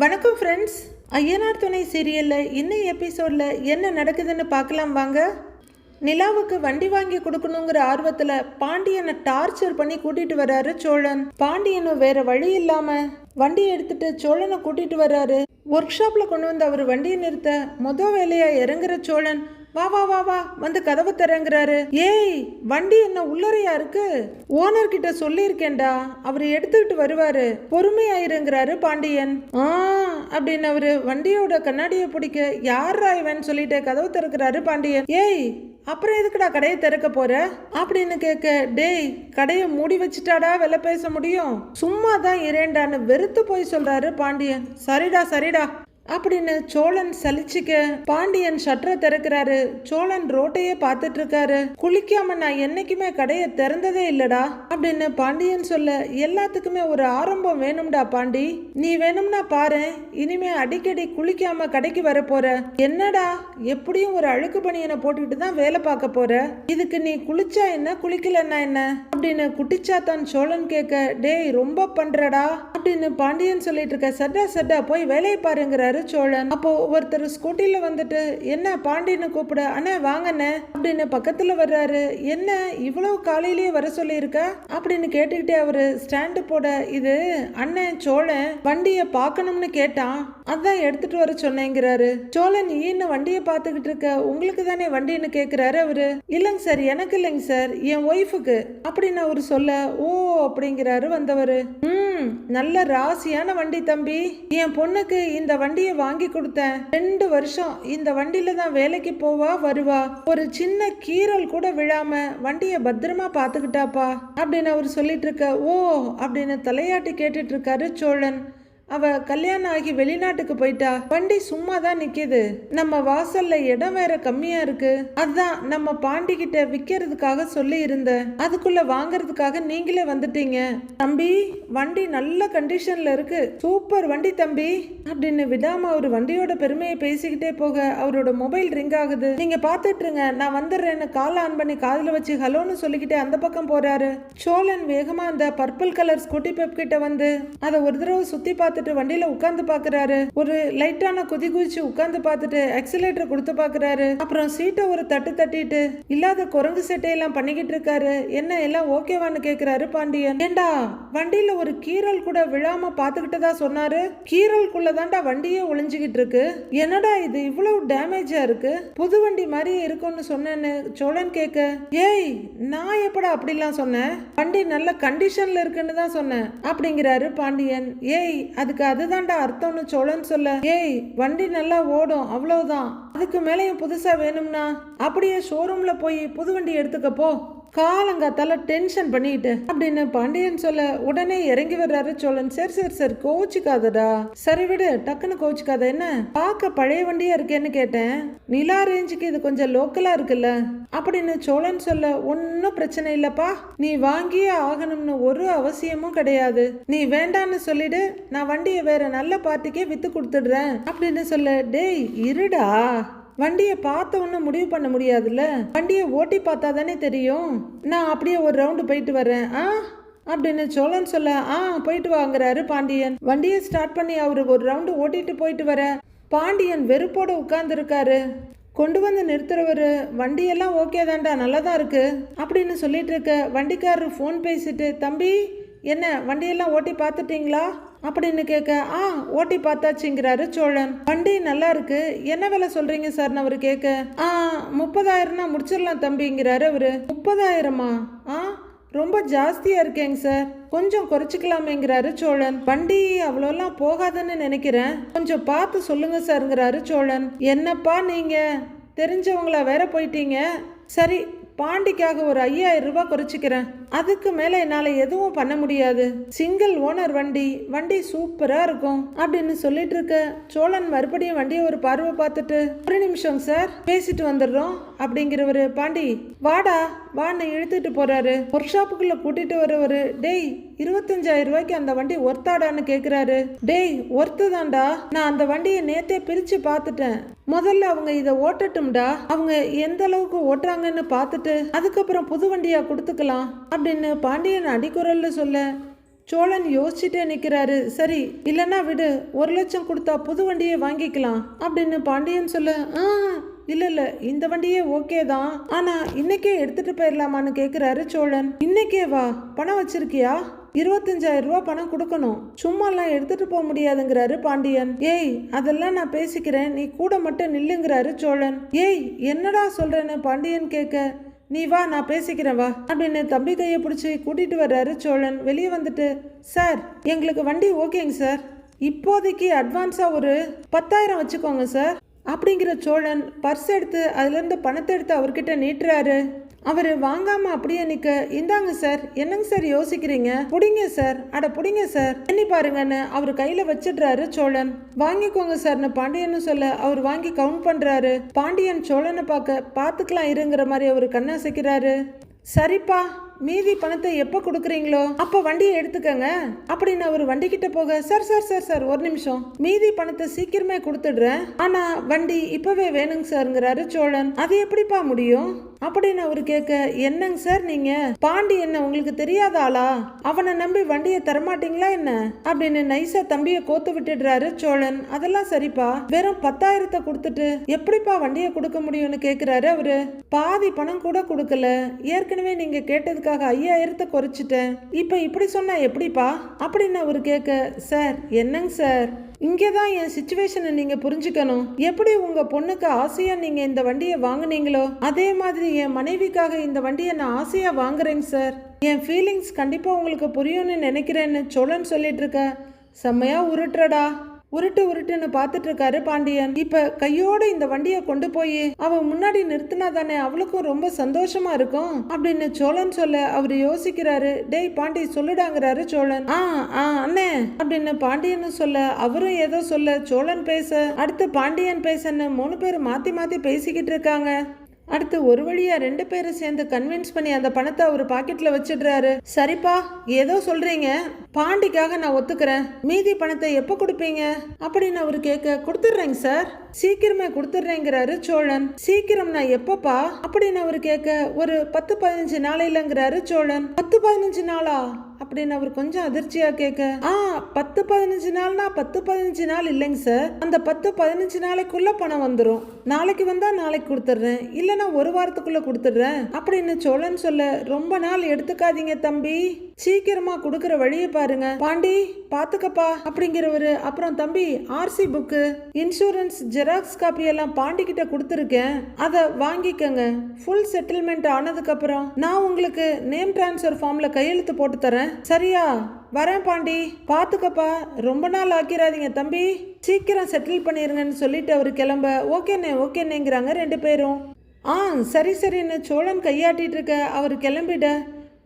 வணக்கம் ஃப்ரெண்ட்ஸ். ஐயனார் துணை சீரியலில் இன்னும் எபிசோடில் என்ன நடக்குதுன்னு பார்க்கலாம் வாங்க. நிலாவுக்கு வண்டி வாங்கி கொடுக்கணுங்கிற ஆர்வத்தில் பாண்டியனை டார்ச்சர் பண்ணி கூட்டிட்டு வர்றாரு சோழன். பாண்டியனும் வேற வழி இல்லாமல் வண்டியை எடுத்துட்டு சோழனை கூட்டிட்டு வர்றாரு. ஒர்க் ஷாப்பில் கொண்டு வந்து அவர் வண்டியை நிறுத்த வேலையாக இறங்குற சோழன் வா வா வா வா வந்து கதவு தரங்கிறாரு. ஏய், வண்டி என்ன உள்ளறையா இருக்கு? ஓனர் கிட்ட சொல்லியிருக்கேன்டா, அவர் எடுத்துக்கிட்டு வருவாரு, பொறுமையாயிருங்கிறாரு பாண்டியன். அப்படின்னு அவரு வண்டியோட கண்ணாடியை பிடிக்க யாரா இவன் சொல்லிட்டு கதவு திறக்கிறாரு பாண்டியன். ஏய், அப்புறம் எதுக்குடா கடையை திறக்க போற அப்படின்னு கேட்க, டேய் கடையை மூடி வச்சுட்டாடா வெலை பேச முடியும், சும்மா தான் இரேண்டான்னு வெறுத்து போய் சொல்றாரு பாண்டியன். சரிடா சரிடா அப்படின்னு சோழன் சலிச்சுக்க பாண்டியன் ஷட்டரை திறக்கிறாரு. சோழன் ரோட்டையே பார்த்துட்டு இருக்காரு. குளிக்காம நான் என்னைக்குமே கடையை திறந்ததே இல்லடா அப்படின்னு பாண்டியன் சொல்ல, எல்லாத்துக்குமே ஒரு ஆரம்பம் வேணும்டா பாண்டி, நீ வேணும்னா பாரு, இனிமே அடிக்கடி குளிக்காம கடைக்கு வர போற. என்னடா எப்படியும் ஒரு அழுக்கு பனியனை போட்டுக்கிட்டு தான் வேலை பார்க்க போற, இதுக்கு நீ குளிச்சா என்ன குளிக்கலன்னா என்ன அப்படின்னு குட்டிச்சாத்தான் சோழன் கேட்க, டேய் ரொம்ப பண்றடா அப்படின்னு பாண்டியன் சொல்லிட்டு இருக்க. சட்டா சட்டா போய் வேலையை பாருங்கிறாரு சோழன். அப்போ ஒருத்தர் ஸ்கூட்டில வந்துட்டு, என்ன பாண்டியனை கூப்பிட, அண்ணே வாங்கண்ணே அப்படின்னு பக்கத்துல வர்றாரு. என்ன இவ்வளவு காலையிலேயே வர சொல்லி இருக்க அப்படின்னு கேட்டுக்கிட்டே அவரு ஸ்டாண்டு போட, இது அண்ணன் சோழன் வண்டியை பார்க்கணும்னு கேட்டான், அதான் எடுத்துட்டு வர சொன்னேங்கிறாரு. சோழன் ஈன்னு வண்டியை பார்த்துக்கிட்டு இருக்க, உங்களுக்கு தானே வண்டின்னு கேட்கிறாரு அவரு. இல்லைங்க சார், எனக்கு இல்லைங்க சார், என் ஒய்ஃபுக்கு அப்படின்னு அவரு சொல்ல, ஓ அப்படிங்கிறாரு வந்தவரு. நல்ல ராசியான வண்டி தம்பி, என் பொண்ணுக்கு இந்த வண்டியை வாங்கி கொடுத்தேன். 2 வருஷம் இந்த வண்டியில தான் வேலைக்கு போவா வருவா, ஒரு சின்ன கீரல் கூட விழாம வண்டியை பத்திரமா பாத்துக்கிட்டாப்பா அப்படின்னு அவர் சொல்லிட்டு இருக்க. ஓ அப்படின்னு தலையாட்டி கேட்டுட்டு இருக்காரு சோழன். அவ கல்யாணம் ஆகி வெளிநாட்டுக்கு போயிட்டா, வண்டி சும்மா தான் நிக்குது, நம்ம வாசல்ல இடம் வேற கம்மியா இருக்கு, அதான் நம்ம பாண்டி கிட்ட விக்கிறதுக்காக சொல்லி இருந்தேன், அதுக்குள்ள வாங்கறதுக்காக நீங்களே வந்துட்டீங்க. தம்பி வண்டி நல்ல கண்டிஷன்ல இருக்கு, சூப்பர் வண்டி தம்பி அப்படின்னு விடாம அவர் வண்டியோட பெருமையை பேசிக்கிட்டே போக அவரோட மொபைல் ரிங் ஆகுது. நீங்க பாத்துட்டு இருங்க, நான் வந்துடுறேன்னு கால் ஆன் பண்ணி காதுல வச்சு ஹலோன்னு சொல்லிக்கிட்டே அந்த பக்கம் போறாரு. சோழன் வேகமா அந்த பர்பிள் கலர் ஸ்கூட்டி பெப் கிட்ட வந்து அதை ஒரு தடவை சுத்தி பார்த்து வண்டியில உட்கார்ந்து பாக்குறாரு. ஒரு லைட்டான குதி குதிச்சு உட்கார்ந்து பார்த்துட்டு எக்ஸிலேட்டர் கொடுத்து பாக்குறாரு. அப்புறம் சீட்டை ஒரு தட்டு தட்டிட்டு இல்லாத குரங்கு செட்டையெல்லாம் பண்ணிக்கிட்டு இருக்காரு. என்ன எல்லாம் ஓகேவான்னு கேக்குறாரு பாண்டியன். ஏண்டா வண்டியில ஒரு கீரல் கூட விழாம பாத்துக்கிட்டதா சொன்னாரு, கீரல்குள்ளதான்டா வண்டியே ஒளிஞ்சுக்கிட்டு இருக்கு, என்னடா இது இவ்வளவு டேமேஜா இருக்கு, புது வண்டி மாதிரி இருக்கும்னு சொன்னேன்னு சோழன் கேட்க, ஏய் நான் எப்படா அப்படிலாம் சொன்னேன், வண்டி நல்ல கண்டிஷன்ல இருக்குன்னு தான் சொன்னேன் அப்படிங்கிறாரு பாண்டியன். ஏய் அதுக்கு அதுதான்டா அர்த்தம்னு சோழன் சொல்ல, ஏய் வண்டி நல்லா ஓடும் அவ்வளவுதான், அதுக்கு மேலேயும் புதுசா வேணும்னா அப்படியே ஷோரூம்ல போய் புது வண்டி எடுத்துக்க போ, காலங்காத்தால டென்ஷன் பண்ணிட்டு அப்படின்னு பாண்டியன் சொல்ல உடனே இறங்கி வர்றாரு சோழன். சரி சரி சரி கோச்சிக்காதடா, சரி விடு டக்குன்னு கோச்சிக்காத, என்ன பார்க்க பழைய வண்டியா இருக்கேன்னு கேட்டேன், நிலா ரேஞ்சுக்கு இது கொஞ்சம் லோக்கலா இருக்குல்ல அப்படின்னு சோழன் சொல்ல, ஒன்னும் பிரச்சனை இல்லப்பா, நீ வாங்கியே ஆகணும்னு ஒரு அவசியமும் கிடையாது, நீ வேண்டான்னு சொல்லிடு, நான் வண்டியை வேற நல்ல பார்ட்டிக்கே வித்து கொடுத்துடுறேன் அப்படின்னு சொல்ல, டேய் இருடா, வண்டியை பார்த்த ஒன்று முடிவு பண்ண முடியாதுல்ல, வண்டியை ஓட்டி பார்த்தா தானே தெரியும், நான் அப்படியே ஒரு ரவுண்டு போயிட்டு வரேன் அப்படின்னு சோழன் சொல்ல, போயிட்டு வாங்குறாரு பாண்டியன். வண்டியை ஸ்டார்ட் பண்ணி அவரு ஒரு ரவுண்டு ஓட்டிட்டு போயிட்டு வர பாண்டியன் வெறுப்போட உட்கார்ந்து இருக்காரு. கொண்டு வந்து நிறுத்துறவரு, வண்டியெல்லாம் ஓகே தான்டா நல்லதான் இருக்கு அப்படின்னு சொல்லிட்டு இருக்க, வண்டிக்காரரு ஃபோன் பேசிட்டு, தம்பி என்ன வண்டியெல்லாம் ஓட்டி பார்த்துட்டீங்களா அப்படின்னு கேட்க, ஓட்டி பார்த்தாச்சுங்கிறாரு சோழன். வண்டி நல்லா இருக்கு, என்ன விலை சொல்றீங்க சார் அவரு கேட்க, 30,000 முடிச்சிடலாம் தம்பிங்கிறாரு அவரு. 30,000மா? ரொம்ப ஜாஸ்தியா இருக்கேங்க சார், கொஞ்சம் குறைச்சிக்கலாமேங்கிறாரு சோழன். வண்டி அவ்வளோலாம் போகாதுன்னு நினைக்கிறேன், கொஞ்சம் பார்த்து சொல்லுங்க சார்ங்கிறாரு சோழன். என்னப்பா நீங்க தெரிஞ்சவங்களா வேற போயிட்டீங்க, சரி பாண்டிக்காக ஒரு 5,000 ரூபாய் குறைச்சிக்கிறேன், அதுக்கு மேல என்னால எதுவும் பண்ண முடியாது, சிங்கிள் ஓனர் வண்டி, வண்டி சூப்பரா இருக்கும் அப்படின்னு சொல்லிட்டு இருக்க சோழன் மறுபடியும் வண்டியை ஒரு பார்வை பார்த்துட்டு, ஒரு நிமிஷம் சார் பேசிட்டு வந்துடுறோம் அப்படிங்கிறவரு, பாண்டி வாடா வான்னு இழுத்துட்டு போறாரு. ஒர்க் ஷாப்புக்குள்ள கூட்டிட்டு வரவரு, டேய் 25,000 ரூபாய்க்கு அந்த வண்டி ஒர்த்தாடான்னு கேக்குறாரு. டேய் ஒர்த்து தான்டா, நான் அந்த வண்டியை நேத்தே பிரிச்சு பார்த்துட்டேன், முதல்ல அவங்க இதை ஓட்டட்டும்டா, அவங்க எந்த அளவுக்கு ஓட்டுறாங்கன்னு பார்த்துட்டு அதுக்கப்புறம் புது வண்டியா கொடுத்துக்கலாம் அப்படின்னு பாண்டியன் அடிக்குரல்ல சொல்ல, சோழன் யோசிச்சுட்டே நிக்கிறாரு. சரி இல்லைன்னா விடு, 1,00,000 கொடுத்தா புது வண்டியை வாங்கிக்கலாம் அப்படின்னு பாண்டியன் சொல்ல, இல்ல இந்த வண்டியே ஓகே தான், ஆனா இன்னைக்கே எடுத்துட்டு போயிடலாமான்னு கேக்குறாரு சோழன். இன்னைக்கே வா, பணம் வச்சிருக்கியா? 25,000 ரூபாய் பணம் கொடுக்கணும், சும்மாலாம் எடுத்துட்டு போக முடியாதுங்கிறாரு பாண்டியன். ஏய் அதெல்லாம் நான் பேசிக்கிறேன், நீ கூட மட்டும் நில்லுங்கிறாரு சோழன். ஏய் என்னடா சொல்றேன்னு பாண்டியன் கேட்க, நீ வா நான் பேசிக்கிறேன் வா அப்படின்னு தம்பி கையை பிடிச்சி கூட்டிட்டு வர்றாரு சோழன். வெளியே வந்துட்டு, சார் எங்களுக்கு வண்டி ஓகேங்க சார், இப்போதைக்கு அட்வான்ஸா ஒரு 10,000 வச்சுக்கோங்க சார் அப்படிங்கிற சோழன் பர்ஸ் எடுத்து அதுல இருந்து பணத்தை எடுத்து அவர்கிட்ட நீட்டுறாரு. அவரு வாங்காம அப்படியே நிக்க, இந்தாங்க சார், என்னங்க சார் யோசிக்கிறீங்க, புடிங்க சார், அட புடிங்க சார், எண்ணி பாருங்கன்னு அவர் கையில வச்சிடுறாரு சோழன். வாங்கிக்கோங்க சார்னு பாண்டியன்னு சொல்ல அவர் வாங்கி கவுண்ட் பண்றாரு. பாண்டியன் சோழனை பார்த்துக்கலாம் இருங்கிற மாதிரி அவர் கண்ணாசிக்கிறாரு. சரிப்பா, மீதி பணத்தை எப்போ கொடுக்குறீங்களோ அப்போ வண்டியை எடுத்துக்கங்க அப்படின்னு அவர் வண்டி கிட்ட போக, சார் சார் சார் சார் ஒரு நிமிஷம், மீதி பணத்தை சீக்கிரமே கொடுத்துடுறேன், ஆனா வண்டி இப்பவே வேணுங்க சார்ங்கிறாரு சோழன். அது எப்படிப்பா முடியும் அப்படின்னு அவரு கேட்க, என்னங்க சார் நீங்க பாண்டி என்ன உங்களுக்கு தெரியாத ஆளா, அவனை நம்பி வண்டியை தரமாட்டீங்களா என்ன அப்படின்னு நைசா தம்பியை கோத்து விட்டுடுறாரு சோழன். அதெல்லாம் சரிப்பா, வெறும் 10,000 கொடுத்துட்டு எப்படிப்பா வண்டியை கொடுக்க முடியும்னு கேக்குறாரு அவரு. பாதி பணம் கூட கொடுக்கல, ஏற்கனவே நீங்க கேட்டதுக்காக 5,000 குறைச்சிட்டேன், இப்ப இப்படி சொன்னா எப்படிப்பா அப்படின்னு அவரு கேட்க, சார் என்னங்க சார், இங்கேதான் என் சிச்சுவேஷனை நீங்க புரிஞ்சுக்கணும். எப்படி உங்க பொண்ணுக்கு ஆசையா நீங்க இந்த வண்டியை வாங்குனீங்களோ அதே மாதிரி என் மனைவிக்காக இந்த வண்டியை நான் ஆசையா வாங்குறேங்க சார். என் ஃபீலிங்ஸ் கண்டிப்பா உங்களுக்கு புரியும்னு நினைக்கிறேன்னு சோழன் சொல்லிட்டு இருக்க, செம்மையா உருட்டுறடா, உருட்டுன்னு பார்த்துட்டு இருக்காரு பாண்டியன். இப்ப கையோட இந்த வண்டியை கொண்டு போய் அவ முன்னாடி நிறுத்தினா தானே அவளுக்கும் ரொம்ப சந்தோஷமா இருக்கும் அப்படின்னு சோழன் சொல்ல அவரு யோசிக்கிறாரு. டேய் பாண்டி சொல்லுடாங்கிறாரு சோழன். அண்ணே அப்படின்னு பாண்டியன்னு சொல்ல அவரும் ஏதோ சொல்ல சோழன் பேச அடுத்து பாண்டியன் பேசன்னு 3 பேர் மாத்தி மாத்தி பேசிக்கிட்டு இருக்காங்க. அடுத்து ஒரு வழியா 2 பேரும் சேர்ந்து கன்வின்ஸ் பண்ணி அந்த பணத்தை அவர் பாக்கெட்ல வச்சிடுறாரு. சரிப்பா ஏதோ சொல்றீங்க, பாண்டிக்காக நான் ஒத்துக்கிறேன், மீதி பணத்தை எப்ப கொடுப்பீங்க அப்படின்னு அவரு கேட்க, கொடுத்துடுறேங்க சார், சீக்கிரமே கொடுத்துடுறேங்கிறாரு சோழன். சீக்கிரம்னா எப்பப்பா அப்படின்னு அவரு கேட்க, ஒரு 10-15 நாளையிலங்கிறாரு சோழன். 10-15 நாளா அப்படின்னு அவர் கொஞ்சம் அதிர்ச்சியா கேட்க, 10-15 நாள்னா 10-15 நாள் இல்லைங்க சார், அந்த 10-15 நாளைக்குள்ள பணம் வந்துடும், நாளைக்கு வந்தா நாளைக்கு கொடுத்துட்றேன், இல்லைன்னா 1 வாரத்துக்குள்ள கொடுத்துடுறேன் அப்படின்னு சோழன் சொல்ல, ரொம்ப நாள் எடுத்துக்காதீங்க தம்பி, சீக்கிரமா கொடுக்கற வழியை பாருங்க, பாண்டி பாத்துக்கப்பா அப்படிங்கிறவரு. அப்புறம் தம்பி RC book, insurance xerox copy எல்லாம் பாண்டி கிட்ட கொடுத்துருக்கேன், அதை வாங்கிக்கங்க, ஃபுல் செட்டில்மெண்ட் ஆனதுக்கு அப்புறம் நான் உங்களுக்கு நேம் டிரான்ஸ்ஃபர் ஃபார்ம்ல கையெழுத்து போட்டு தரேன், சரியா? வரேன் பாண்டி, பாத்துக்கப்பா, ரொம்ப நாள் ஆக்கிராதீங்க தம்பி, சீக்கிரம் செட்டில் பண்ணிருங்கன்னு சொல்லிட்டு அவரு கிளம்ப, ஓகேனேங்கிறாங்க 2 பேரும். சரி சரின்னு சோழன் கையாட்டிட்டு இருக்க அவரு கிளம்பிட,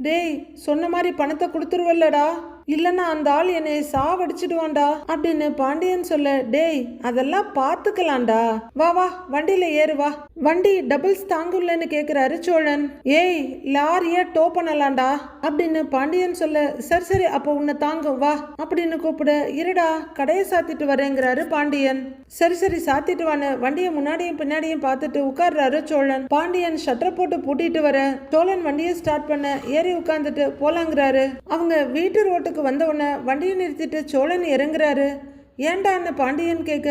டேய் சொன்ன மாதிரி பணத்தை கொடுத்துருவல்லடா, இல்லைன்னா அந்த ஆள் என்னை சாவடிச்சிடுவான்டா அப்படின்னு பாண்டியன் சொல்ல, டேய் அதெல்லாம் பார்த்துக்கலாம்டா, வா வா வண்டியில ஏறு வா, வண்டி டபுள்ஸ் தாங்குள்ளன்னு கேட்குறாரு சோழன். ஏய் லாரியை டோ பண்ணலாம்டா அப்படின்னு பாண்டியன் சொல்ல, சரி அப்போ உன்னை தாங்கும் வா அப்படின்னு கூப்பிட, இருடா கடையை சாத்திட்டு வரேங்கிறாரு பாண்டியன். சரி சாத்திட்டு வான்னு வண்டியை முன்னாடியும் பின்னாடியும் பார்த்துட்டு உட்கார்றாரு சோழன். பாண்டியன் ஷட்டரை போட்டு பூட்டிட்டு வர சோழன் வண்டியை ஸ்டார்ட் பண்ண ஏறி உட்கார்ந்துட்டு போலாங்கிறாரு. அவங்க வீட்டு ரோட்டுக்கு வந்த உடனே வண்டியை நிறுத்திட்டு சோழன் இறங்குறாரு. ஏண்டான்னு பாண்டியன் கேட்க,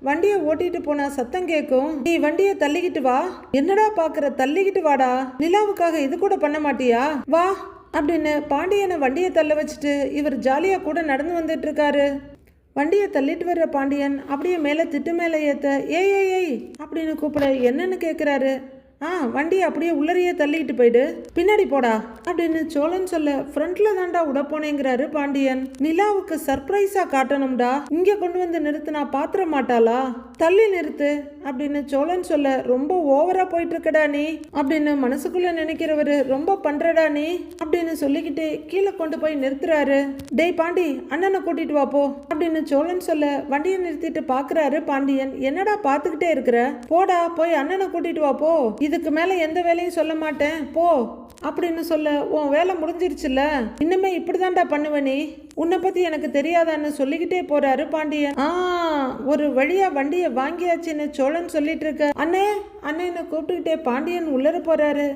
வண்டியை ஓட்டிட்டு போனா சத்தம் கேட்கும், நீ வண்டியை தள்ளிக்கிட்டு வா, என்னடா பாக்குற, தள்ளிக்கிட்டு வாடா, நிலாவுக்காக இது கூட பண்ண மாட்டியா, வா அப்படின்னு பாண்டியனை வண்டியை தள்ள வச்சுட்டு இவர் ஜாலியா கூட நடந்து வந்துட்டு இருக்காரு. வண்டியை தள்ளிட்டு வர்ற பாண்டியன் அப்படியே மேலே திட்டு மேலே ஏத்த, ஏய் அப்படின்னு கூப்பிட என்னன்னு கேட்குறாரு. வண்டி அப்படியே உள்ளறையே தள்ளிக்கிட்டு போயிடு, பின்னாடி போடா அப்படின்னு சோழன் சொல்ல, ஃப்ரண்ட்ல தான்டா விட போனேங்கிறாரு பாண்டியன். நிலாவுக்கு சர்ப்ரைஸா காட்டணும்டா, இங்க கொண்டு வந்து நிறுத்தினா பாத்திர மாட்டாளா, தள்ளி நிறுத்து அப்படின்னு சோழன் சொல்ல, ரொம்ப ஓவரா போயிட்டு இருக்கடா நீ அப்படின்னு மனசுக்குள்ள நினைக்கிறவரு, ரொம்ப பண்றடா நீ அப்படின்னு சொல்லிக்கிட்டு கீழே கொண்டு போய் நிறுத்துறாரு. டேய் பாண்டி அண்ணனை கூட்டிட்டு வா போ அப்படின்னு சோழன் சொல்ல, வண்டியை நிறுத்திட்டு பாக்குறாரு பாண்டியன். என்னடா பாத்துக்கிட்டே இருக்கிற, போடா போய் அண்ணனை கூட்டிட்டு வா போ, இதுக்கு மேல எந்த வேலையும் சொல்ல மாட்டேன் போ அப்படின்னு சொல்ல, உன் வேலை முடிஞ்சிருச்சுல, இன்னுமே இப்படிதான்டா பண்ணுவ நீ, உன்னை பத்தி எனக்கு தெரியாதான்னு சொல்லிக்கிட்டே போறாரு பாண்டியன். ஒரு வழியா வண்டியை வாங்கியாச்சுன்னு சோழன் சொல்லிட்டு இருக்க, அண்ணேன்னு கூப்பிட்டுக்கிட்டே பாண்டியன் உள்ளர போறாரு.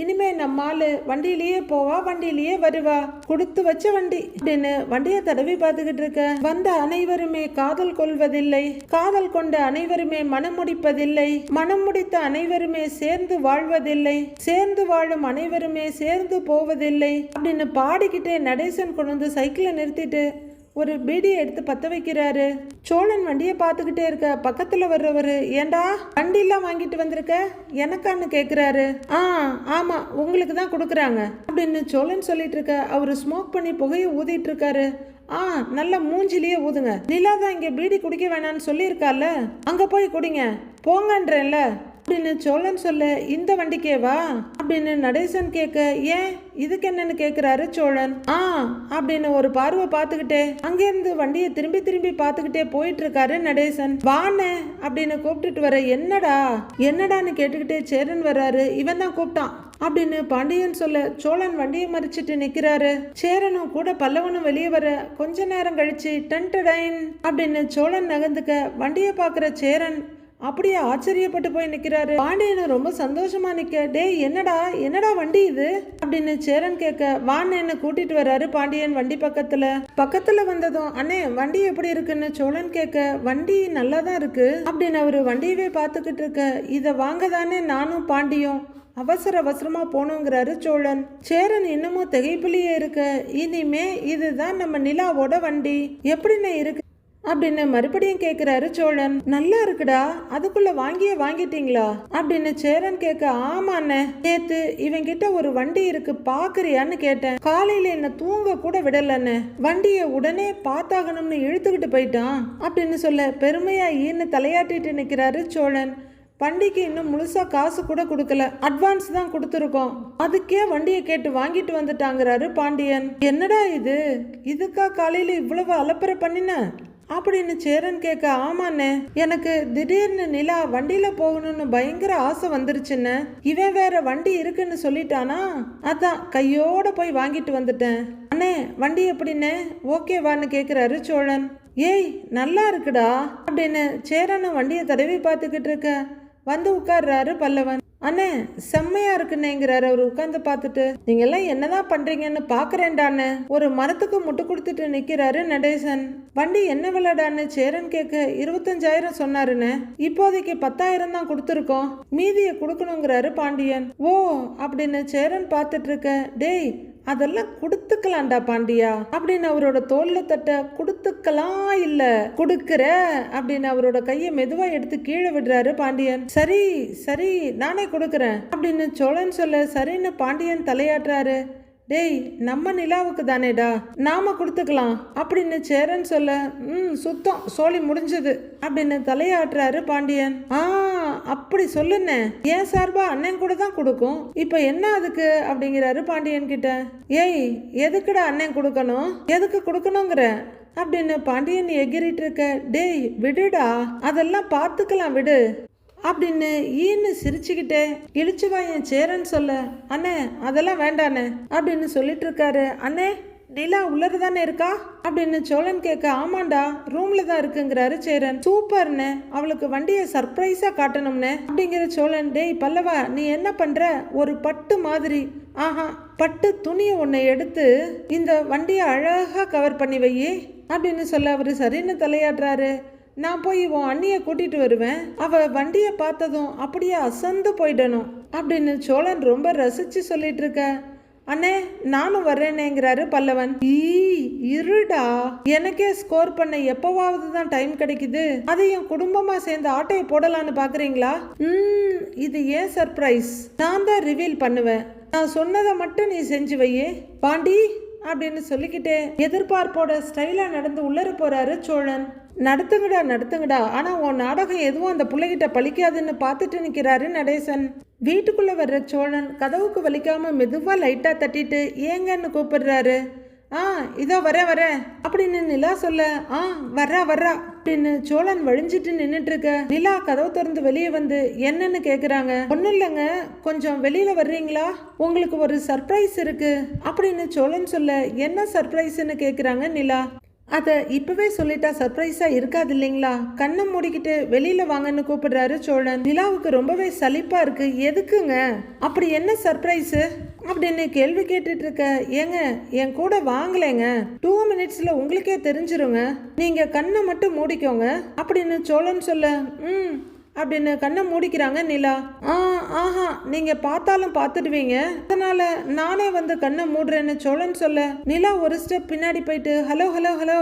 இனிமே நம்ம ஆளு வண்டியிலேயே போவா, வண்டியிலேயே வருவா, கொடுத்து வச்ச வண்டி அப்படின்னு வண்டியை தடவி பார்த்துக்கிட்டு இருக்க. வந்த அனைவருமே காதல் கொள்வதில்லை, காதல் கொண்ட அனைவருமே மனம் முடிப்பதில்லை, மனம் முடித்த அனைவருமே சேர்ந்து வாழ்வதில்லை, சேர்ந்து வாழும் அனைவருமே சேர்ந்து போவதில்லை அப்படின்னு பாடிக்கிட்டே நடேசன் கொண்டு வந்து சைக்கிளை நிறுத்திட்டு ஒரு பீடியை எடுத்து பத்த வைக்கிறாரு. சோழன் வண்டியை பார்த்துக்கிட்டே இருக்க. பக்கத்துல வர்றவரு, ஏண்டா வண்டியெல்லாம் வாங்கிட்டு வந்திருக்க, எனக்கான்னு கேட்குறாரு. ஆமா, உங்களுக்கு தான் கொடுக்குறாங்க அப்படின்னு சோழன் சொல்லிட்டு இருக்க. அவரு ஸ்மோக் பண்ணி புகையை ஊதிட்டு இருக்காரு. நல்லா மூஞ்சிலேயே ஊதுங்க. நிலா தான் இங்க பீடி குடிக்க வேணான்னு சொல்லியிருக்கால, அங்க போய் குடிங்க போங்கன்றேன்ல அப்படின்னு சோழன் சொல்ல, இந்த வண்டிக்கேவா அப்படின்னு நடேசன் கேட்க, ஏன் இதுக்கு என்னன்னு கேட்கிறாரு சோழன். அப்படின்னு ஒரு பார்வை பார்த்துக்கிட்டே அங்கிருந்து வண்டியை திரும்பி திரும்பி பார்த்துக்கிட்டே போயிட்டு இருக்காரு நடேசன். வானே அப்படின்னு கூப்பிட்டுட்டு வர, என்னடான்னு கேட்டுக்கிட்டே சேரன் வர்றாரு. இவன் தான் கூப்பிட்டான் அப்படின்னு பாண்டியன் சொல்ல, சோழன் வண்டியை மறிச்சிட்டு நிக்கிறாரு. சேரனும் கூட பல்லவனும் வெளியே வர கொஞ்ச நேரம் கழிச்சு டன்டடைன் அப்படின்னு சோழன் நகர்ந்துக்க வண்டியை பார்க்குற சேரன் அப்படியே ஆச்சரியப்பட்டு போய் நிக்கிறாரு. பாண்டியன் ரொம்ப சந்தோஷமா நிக்க, டேய் என்னடா வண்டி இது அப்படின்னு சேரன் கேட்க, வான்னு என்ன கூட்டிட்டு வர்றாரு பாண்டியன் வண்டி பக்கத்துல வந்ததும், அண்ணே வண்டி எப்படி இருக்குன்னு சோழன் கேட்க, வண்டி நல்லா தான் இருக்கு அப்படின்னு அவரு வண்டியவே பார்த்துக்கிட்டு இருக்க. இதை வாங்க தானே நானும் பாண்டியும் அவசரமா போனோங்கிறாரு சோழன். சேரன் இன்னமும் திகைப்புலயே இருக்க, இனிமே இதுதான் நம்ம நிலாவோட வண்டி, எப்படின்னு இருக்கு அப்படின்னு மறுபடியும் கேட்கிறாரு சோழன். நல்லா இருக்குடா, அதுக்குள்ள வாங்கிட்டீங்களா அப்படின்னு சேரன் கேட்க, ஆமாண்ணே, நேத்து இவங்கிட்ட ஒரு வண்டி இருக்கு பாக்குறியான்னு கேட்டேன், காலையில என்ன தூங்க கூட விடலன்னு, வண்டியை உடனே பார்த்தாகணும்னு இழுத்துக்கிட்டு போயிட்டான் அப்படின்னு சொல்ல பெருமையா ஈன்னு தலையாட்டிட்டு நிக்கிறாரு சோழன். வண்டிக்கு இன்னும் முழுசா காசு கூட கொடுக்கல, அட்வான்ஸ் தான் கொடுத்துருக்கோம், அதுக்கே வண்டியை கேட்டு வாங்கிட்டு வந்துட்டாங்கிறாரு பாண்டியன். என்னடா இதுக்கா காலையில இவ்வளவு அலப்பறை பண்ணின அப்படின்னு சேரன் கேட்க, ஆமாண்ணே, எனக்கு திடீர்னு நிலா வண்டியில போகணும்னு பயங்கர ஆசை வந்துருச்சுன்னு, இவன் வேற வண்டி இருக்குன்னு சொல்லிட்டானா, அதான் கையோட போய் வாங்கிட்டு வந்துட்டேன். அண்ணே வண்டி எப்படின்னு ஓகேவான்னு கேட்கிறாரு சோழன். ஏய் நல்லா இருக்குடா அப்படின்னு சேரனும் வண்டியை தடவி பார்த்துக்கிட்டு இருக்க. வந்து உட்கார்றாரு பல்லவன். அண்ணே செம்மையா இருக்குன்னேங்கிறாரு அவரு உட்கார்ந்து பார்த்துட்டு. நீங்க எல்லாம் என்னதான் பண்றீங்கன்னு பாக்குறேன்டான்னு ஒரு மரத்துக்கு முட்டு கொடுத்துட்டு நிக்கிறாரு நடேசன். வண்டி என்ன விளையாடான்னு சேரன் கேட்க, 25,000 சொன்னாருன்னு, இப்போதைக்கு 10,000 தான் கொடுத்துருக்கோம், மீதியை கொடுக்கணுங்கிறாரு பாண்டியன். ஓ அப்படின்னு சேரன் பார்த்துட்டு இருக்க. டேய் அதெல்லாம் கொடுத்துக்கலாம்டா பாண்டியா அப்படின்னு அவரோட தோல்ல தட்ட, கொடுத்துக்கலாம் இல்ல கொடுக்கிற அப்படின்னு அவரோட கையை மெதுவா எடுத்து கீழே விடுறாரு பாண்டியன். சரி நானே கொடுக்கறேன் அப்படின்னு சோழன் சொல்ல, சரின்னு பாண்டியன் தலையாட்டுறாரு. டேய் நம்ம நிலாவுக்கு தானேடா, நாம கொடுத்துக்கலாம் அப்படின்னு சேரன் சொல்ல, சுத்தம் சோழி முடிஞ்சது அப்படின்னு தலையாட்டுறாரு பாண்டியன். அப்படி சொல்லுன்னு, ஏன் சார்பா அண்ணன் கூட தான் கொடுக்கும், இப்ப என்ன அதுக்கு அப்படிங்கிறாரு பாண்டியன் கிட்ட. ஏய் எதுக்குடா அண்ணன் கொடுக்கணும், எதுக்கு கொடுக்கணுங்கிற அப்படின்னு பாண்டியன் எகிரிட்டு இருக்க. டேய் விடுடா, அதெல்லாம் பார்த்துக்கலாம் விடு அப்படின்னு ஈன்னு சிரிச்சுக்கிட்டே இழிச்சுவாயன் சேரன் சொல்ல, அண்ணே அதெல்லாம் வேண்டானே அப்படின்னு சொல்லிட்டு இருக்காரு. அண்ணே நிலா உள்ளதானே இருக்கா அப்படின்னு சோழன் கேட்க, ஆமாண்டா ரூம்ல தான் இருக்குங்கிறாரு சேரன். சூப்பர்னு, அவளுக்கு வண்டியை சர்ப்ரைஸா காட்டணும்னு அப்படிங்கிற சோழன். டேய் பல்லவா நீ என்ன பண்ற, ஒரு பட்டு மாதிரி பட்டு துணியை ஒன்னை எடுத்து இந்த வண்டியை அழகா கவர் பண்ணி வையே அப்படின்னு சொல்ல அவரு சரின்னு தலையாடுறாரு. நான் போய் உன் அண்ணியை கூட்டிட்டு வருவேன், அவ வண்டியை பார்த்ததும் அப்படியே அசந்து போயிடணும் அப்படின்னு சோழன் ரொம்ப ரசிச்சு சொல்லிட்டு இருக்க. அண்ணே நானும் வர்றேனேங்கிறாரு பல்லவன். இருடா, எனக்கே ஸ்கோர் பண்ண எப்பவாவது தான் டைம் கிடைக்குது, அதையும் குடும்பமா சேர்ந்து ஆட்டையை போடலான்னு பாக்குறீங்களா? இது ஏன் சர்ப்ரைஸ், நான் தான் ரிவீல் பண்ணுவேன், நான் சொன்னதை மட்டும் நீ செஞ்சு வையே பாண்டி அப்படின்னு சொல்லிக்கிட்டே எதிர்பார்ப்போட ஸ்டைலா நடந்து உள்ளர போறாரு சோழன். நடத்துங்கடா, ஆனா உன் நாடகம் எதுவும் அந்த பிள்ளைகிட்ட பழிக்காதுன்னு பார்த்துட்டு நிக்கிறாரு நடேசன். வீட்டுக்குள்ள வர்ற சோழன் கதவுக்கு வலிக்காம மெதுவா லைட்டா தட்டிட்டு ஏங்கன்னு கூப்பிடுறாரு. இதோ வரேன் அப்படின்னு நிலா சொல்ல, வர்றா அப்படின்னு சோழன் வழிஞ்சிட்டு நின்னுட்டு இருக்க. நிலா கதவு திறந்து வெளியே வந்து என்னன்னு கேக்குறாங்க. ஒன்னும் இல்லைங்க, கொஞ்சம் வெளியில வர்றீங்களா, உங்களுக்கு ஒரு சர்ப்ரைஸ் இருக்கு அப்படின்னு சோழன் சொல்ல, என்ன சர்ப்ரைஸ்ன்னு கேக்குறாங்க நிலா. அதை இப்பவே சொல்லிட்டா சர்ப்ரைஸா இருக்காது இல்லைங்களா? கண்ணை மூடிக்கிட்டு வெளியில வாங்கன்னு கூப்பிடுறாரு சோழன். நிலாவுக்கு ரொம்பவே சலிப்பா இருக்கு. எதுக்குங்க? அப்படி என்ன சர்ப்ரைஸ் அப்படின்னு கேள்வி கேட்டுட்டு இருக்க. ஏங்க என் கூட வாங்கலைங்க, 2 மினிட்ஸ்ல உங்களுக்கே தெரிஞ்சிருங்க, நீங்க கண்ணை மட்டும் மூடிக்கோங்க அப்படின்னு சோழன் சொல்ல அப்படின்னு கண்ணை மூடிக்கிறாங்க நிலா. ஆஹா, நீங்க பார்த்தாலும் பார்த்துடுவீங்க, அதனால நானே வந்து கண்ணை மூடுறேன்னு சோழன் சொல்ல நிலா ஒரு ஸ்டெப் பின்னாடி போயிட்டு ஹலோ ஹலோ ஹலோ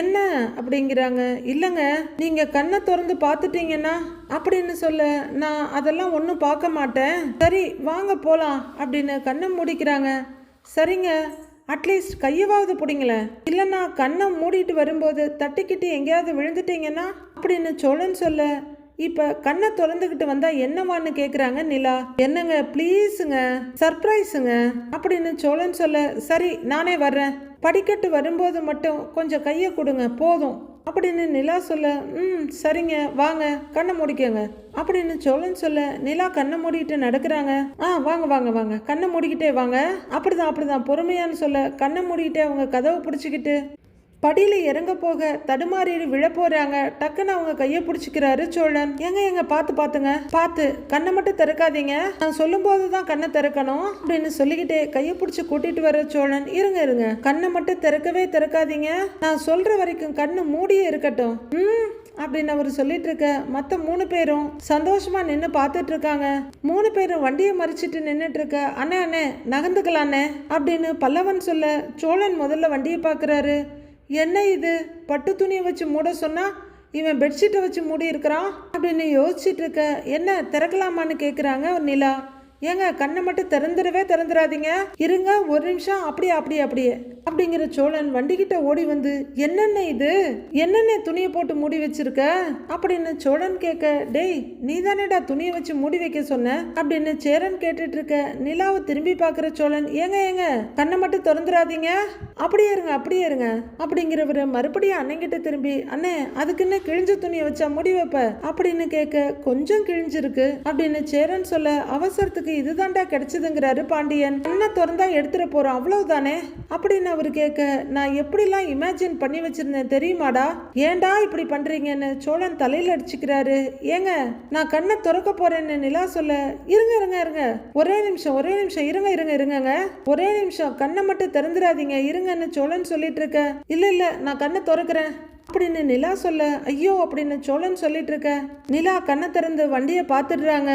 என்ன அப்படிங்கிறாங்க. இல்லைங்க, நீங்க கண்ணை திறந்து பார்த்துட்டீங்கன்னா அப்படின்னு சொல்ல நான் அதெல்லாம் ஒன்றும் பார்க்க மாட்டேன், சரி வாங்க போலாம் அப்படின்னு கண்ணை மூடிக்கிறாங்க. சரிங்க, அட்லீஸ்ட் கையவாவது பிடிங்களேன், இல்லைன்னா கண்ணை மூடிட்டு வரும்போது தட்டிக்கிட்டு எங்கேயாவது விழுந்துட்டீங்கன்னா அப்படின்னு சோழன் சொல்ல இப்ப கண்ணை திறந்துகிட்டு வந்தா என்னவான்னு கேக்குறாங்க நிலா. என்னங்க ப்ளீஸுங்க, சர்ப்ரைஸுங்க அப்படின்னு சோழன் சொல்ல சரி நானே வர்றேன், படிக்கட்டு வரும்போது மட்டும் கொஞ்சம் கையை கொடுங்க போதும் அப்படின்னு நிலா சொல்ல சரிங்க வாங்க கண்ணை மூடிக்கங்க அப்படின்னு சோழன் சொல்ல நிலா கண்ணை மூடிட்டு நடக்கிறாங்க. வாங்க வாங்க வாங்க கண்ணை மூடிக்கிட்டே வாங்க, அப்படிதான் பொறுமையான்னு சொல்ல கண்ணை மூடிக்கிட்டே அவங்க கதவை பிடிச்சிக்கிட்டு படியில இறங்க போக தடுமாறி விழ போறாங்க. டக்குன்னு அவங்க கையை பிடிச்சிக்கிறாரு சோழன். எங்க பார்த்து கண்ணை மட்டும் திறக்காதீங்க, நான் சொல்லும் போதுதான் கண்ணை திறக்கணும் அப்படின்னு சொல்லிக்கிட்டே கையை பிடிச்சி கூட்டிட்டு வர சோழன். இருங்க கண்ணை மட்டும் திறக்காதீங்க, நான் சொல்ற வரைக்கும் கண்ணு மூடியே இருக்கட்டும் அப்படின்னு அவர் சொல்லிட்டு இருக்க. மற்ற 3 பேரும் சந்தோஷமா நின்று பார்த்துட்டு இருக்காங்க. 3 பேரும் வண்டியை மறிச்சிட்டு நின்றுட்டு இருக்க. அண்ணே நகர்ந்துக்கலாண்ணே அப்படின்னு பல்லவன் சொல்ல சோழன் முதல்ல வண்டியை பார்க்குறாரு. என்ன இது, பட்டு துணியை வச்சு மூட சொன்னா இவன் பெட்ஷீட்டை வச்சு மூடி இருக்கிறான் அப்படின்னு யோசிச்சுட்டு இருக்க. என்ன திறக்கலாமான்னு கேட்குறாங்க நிலா. ஏங்க கண்ணை மட்டும் திறந்துடாதீங்க, இருங்க ஒரு நிமிஷம், அப்படியே அப்படிங்கிற சோழன் வண்டிகிட்ட ஓடி வந்து என்னென்ன துணியை போட்டு மூடி வச்சிருக்க அப்படின்னு சோழன் கேட்க. டேய் நீ தானேடா துணியை வச்சு மூடி வைக்க சொன்ன அப்படின்னு சேரன் கேட்டுட்டு இருக்க. நிலாவை திரும்பி பார்க்குற சோழன் ஏங்க கண்ணை மட்டும் திறந்துடாதீங்க, அப்படியே இருங்க அப்படிங்கிறவரு மறுபடியும் அண்ணங்கிட்ட திரும்பி அண்ணே அதுக்குன்னு கிழிஞ்ச துணியை வச்சா மூடி வைப்ப அப்படின்னு கேட்க. கொஞ்சம் கிழிஞ்சிருக்கு அப்படின்னு சேரன் சொல்ல அவசரத்துக்கு இதுதான்டா கிடைச்சதுங்கிறாரு பாண்டியன். கண்ணை திறந்தா எடுத்துட போறோம் அவ்வளவுதானே அப்படின்னு அவரு கேட்க. நான் எப்படிலாம் இமேஜின் பண்ணி வச்சிருந்தேன் தெரியுமாடா, ஏன்டா இப்படி பண்றீங்கன்னு சோழன் தலையில அடிச்சுக்கிறாரு. ஏங்க நான் கண்ணை திறக்க போறேன்னு நிலா சொல்ல இருங்க ஒரே நிமிஷம் இருங்க ஒரே நிமிஷம் கண்ணை மட்டும் திறந்துடாதீங்க இருங்கன்னு சோழன் சொல்லிட்டு இருக்க. இல்ல நான் கண்ணை திறக்கிறேன் அப்படின்னு நிலா சொல்ல ஐயோ அப்படின்னு சோழன் சொல்லிட்டு இருக்க. நிலா கண்ணை திறந்து வண்டியை பார்த்துடுறாங்க.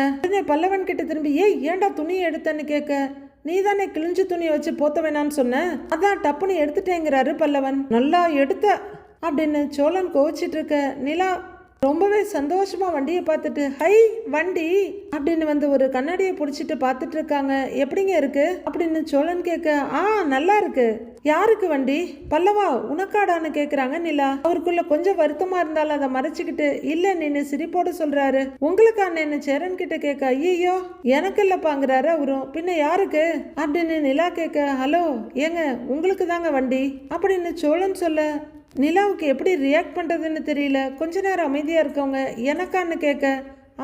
பல்லவன் கிட்ட திரும்பி ஏன்டா துணியை எடுத்தன்னு கேட்க. நீ தானே கிழிஞ்சு துணியை வச்சு போத்த வேணான்னு சொன்ன, அதான் டப்புன்னு எடுத்துட்டேங்கிறாரு பல்லவன். நல்லா எடுத்த அப்படின்னு சோழன் கோவிச்சிட்டு இருக்க. நிலா ரொம்பவே சந்தோஷமா வண்டியை பார்த்துட்டு ஹை வண்டி அப்படின்னு வந்து ஒரு கண்ணாடியை பிடிச்சிட்டு பார்த்துட்டு இருக்காங்க. எப்படிங்க இருக்கு அப்படின்னு சோழன் கேட்க. நல்லா இருக்கு. யாருக்கு வண்டி? பல்லவா உனக்காடான்னு கேக்குறாங்க நிலா. அவருக்குள்ள கொஞ்சம் வருத்தமா இருந்தாலும் அதை மறைச்சுக்கிட்டு இல்ல நின்னு சிரிப்போட சொல்றாரு. உங்களுக்கு அண்ணன்னு சேரன் கிட்ட கேட்க. ஐயோ எனக்கு இல்லப்பாங்கிறாரு அவரும். பின்ன யாருக்கு அப்படின்னு நிலா கேட்க. ஹலோ ஏங்க உங்களுக்கு தாங்க வண்டி அப்படின்னு சோழன் சொல்ல நிலாவுக்கு எப்படி ரியாக்ட் பண்றதுன்னு தெரியல. கொஞ்ச நேரம் அமைதியா இருக்கவங்க எனக்கான்னு கேட்க.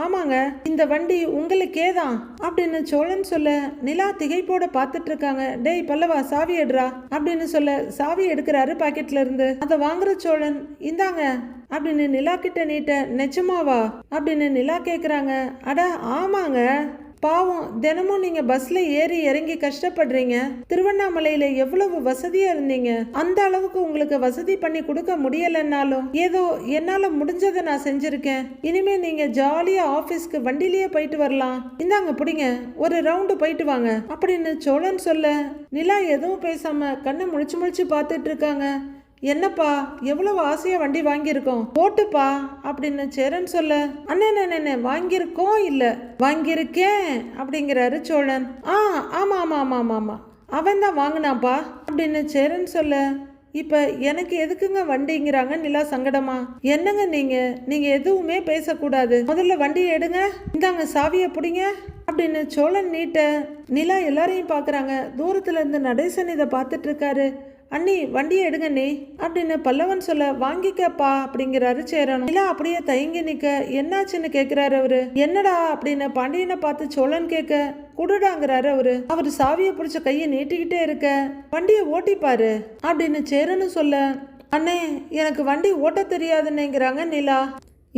ஆமாங்க இந்த வண்டி உங்களுக்கே தான் அப்படின்னு சோழன் சொல்ல நிலா திகைப்போட பார்த்துட்டு இருக்காங்க. டேய் பல்லவா சாவி எடுறா அப்படின்னு சொல்ல சாவி எடுக்கிறாரு பாக்கெட்ல இருந்து. அதை வாங்குற சோழன் இந்தாங்க அப்படின்னு நிலா கிட்ட நீட்ட. நிஜமாவா அப்படின்னு நிலா கேக்குறாங்க. அட ஆமாங்க, பாவம் தினமும் நீங்க பஸ்ல ஏறி இறங்கி கஷ்டப்படுறீங்க, திருவண்ணாமலையில எவ்வளவு வசதியா இருந்தீங்க, அந்த அளவுக்கு உங்களுக்கு வசதி பண்ணி கொடுக்க முடியலன்னாலும் ஏதோ என்னால முடிஞ்சதை நான் செஞ்சிருக்கேன். இனிமே நீங்க ஜாலியா ஆபீஸ்க்கு வண்டிலேயே போயிட்டு வரலாம், இந்தாங்க பிடிங்க ஒரு ரவுண்டு போயிட்டு வாங்க அப்படின்னு சோழன் சொல்ல நிலா எதுவும் பேசாம கண்ணை முழிச்சு பார்த்துட்டு இருக்காங்க. என்னப்பா எவ்வளவு ஆசையா வண்டி வாங்கியிருக்கோம் போட்டுப்பா அப்படின்னு சேரன் சொல்ல. அண்ணே வாங்கியிருக்கோம் இல்ல வாங்கியிருக்கேன் அப்படிங்கிறாரு சோழன். ஆமா அவன் தான் வாங்கினாப்பா அப்படின்னு சேரன் சொல்ல. இப்ப எனக்கு எதுக்குங்க வண்டிங்கிறாங்க நிலா சங்கடமா. என்னங்க நீங்க எதுவுமே பேசக்கூடாது, முதல்ல வண்டியை எடுங்க, இந்தாங்க சாவியை பிடிங்க அப்படின்னு சோழன் நீட்ட. நிலா எல்லாரையும் பாக்குறாங்க. தூரத்துல இருந்து நடேசன் இதை பார்த்துட்டு இருக்காரு. அண்ணி வண்டியை எடுங்க நீ அப்படின்னு பல்லவன் சொல்ல. வாங்கிக்கப்பா அப்படிங்கிறாரு சேரன். நிலா அப்படியே தயங்கி நிக்க. என்னாச்சுன்னு கேக்குறாரு அவரு. என்னடா அப்படின்னு பாண்டியனை பார்த்து சோழன் கேட்க. குடுடாங்கிறாரு அவரு சாவியை பிடிச்ச கையை நீட்டிக்கிட்டே இருக்க. வண்டியை ஓட்டிப்பாரு அப்படின்னு சேரன்னு சொல்ல. அண்ணே எனக்கு வண்டி ஓட்ட தெரியாதுன்னுங்கிறாங்க நிலா.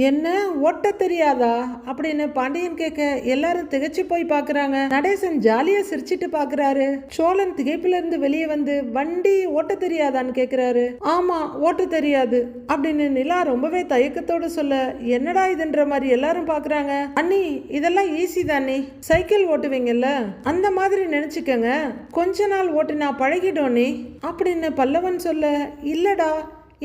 என்ன ஓட்ட தெரியாதா அப்படின்னு பாண்டியன் கேட்க எல்லாரும் திகைச்சு போய் பாக்குறாங்க. நடேசன் ஜாலியா சிரிச்சிட்டு பாக்குறாரு. சோழன் திகைப்புல இருந்து வெளியே வந்து வண்டி ஓட்ட தெரியாதான்னு கேக்குறாரு. ஆமா ஓட்ட தெரியாது அப்படின்னு நிலா ரொம்பவே தயக்கத்தோடு சொல்ல என்னடா இதுன்ற மாதிரி எல்லாரும் பாக்குறாங்க. அண்ணி இதெல்லாம் ஈஸி தானே, சைக்கிள் ஓட்டுவீங்கல்ல அந்த மாதிரி நினைச்சுக்கங்க, கொஞ்ச நாள் ஓட்டுனா பழகிடோனே அப்படின்னு பல்லவன் சொல்ல இல்லடா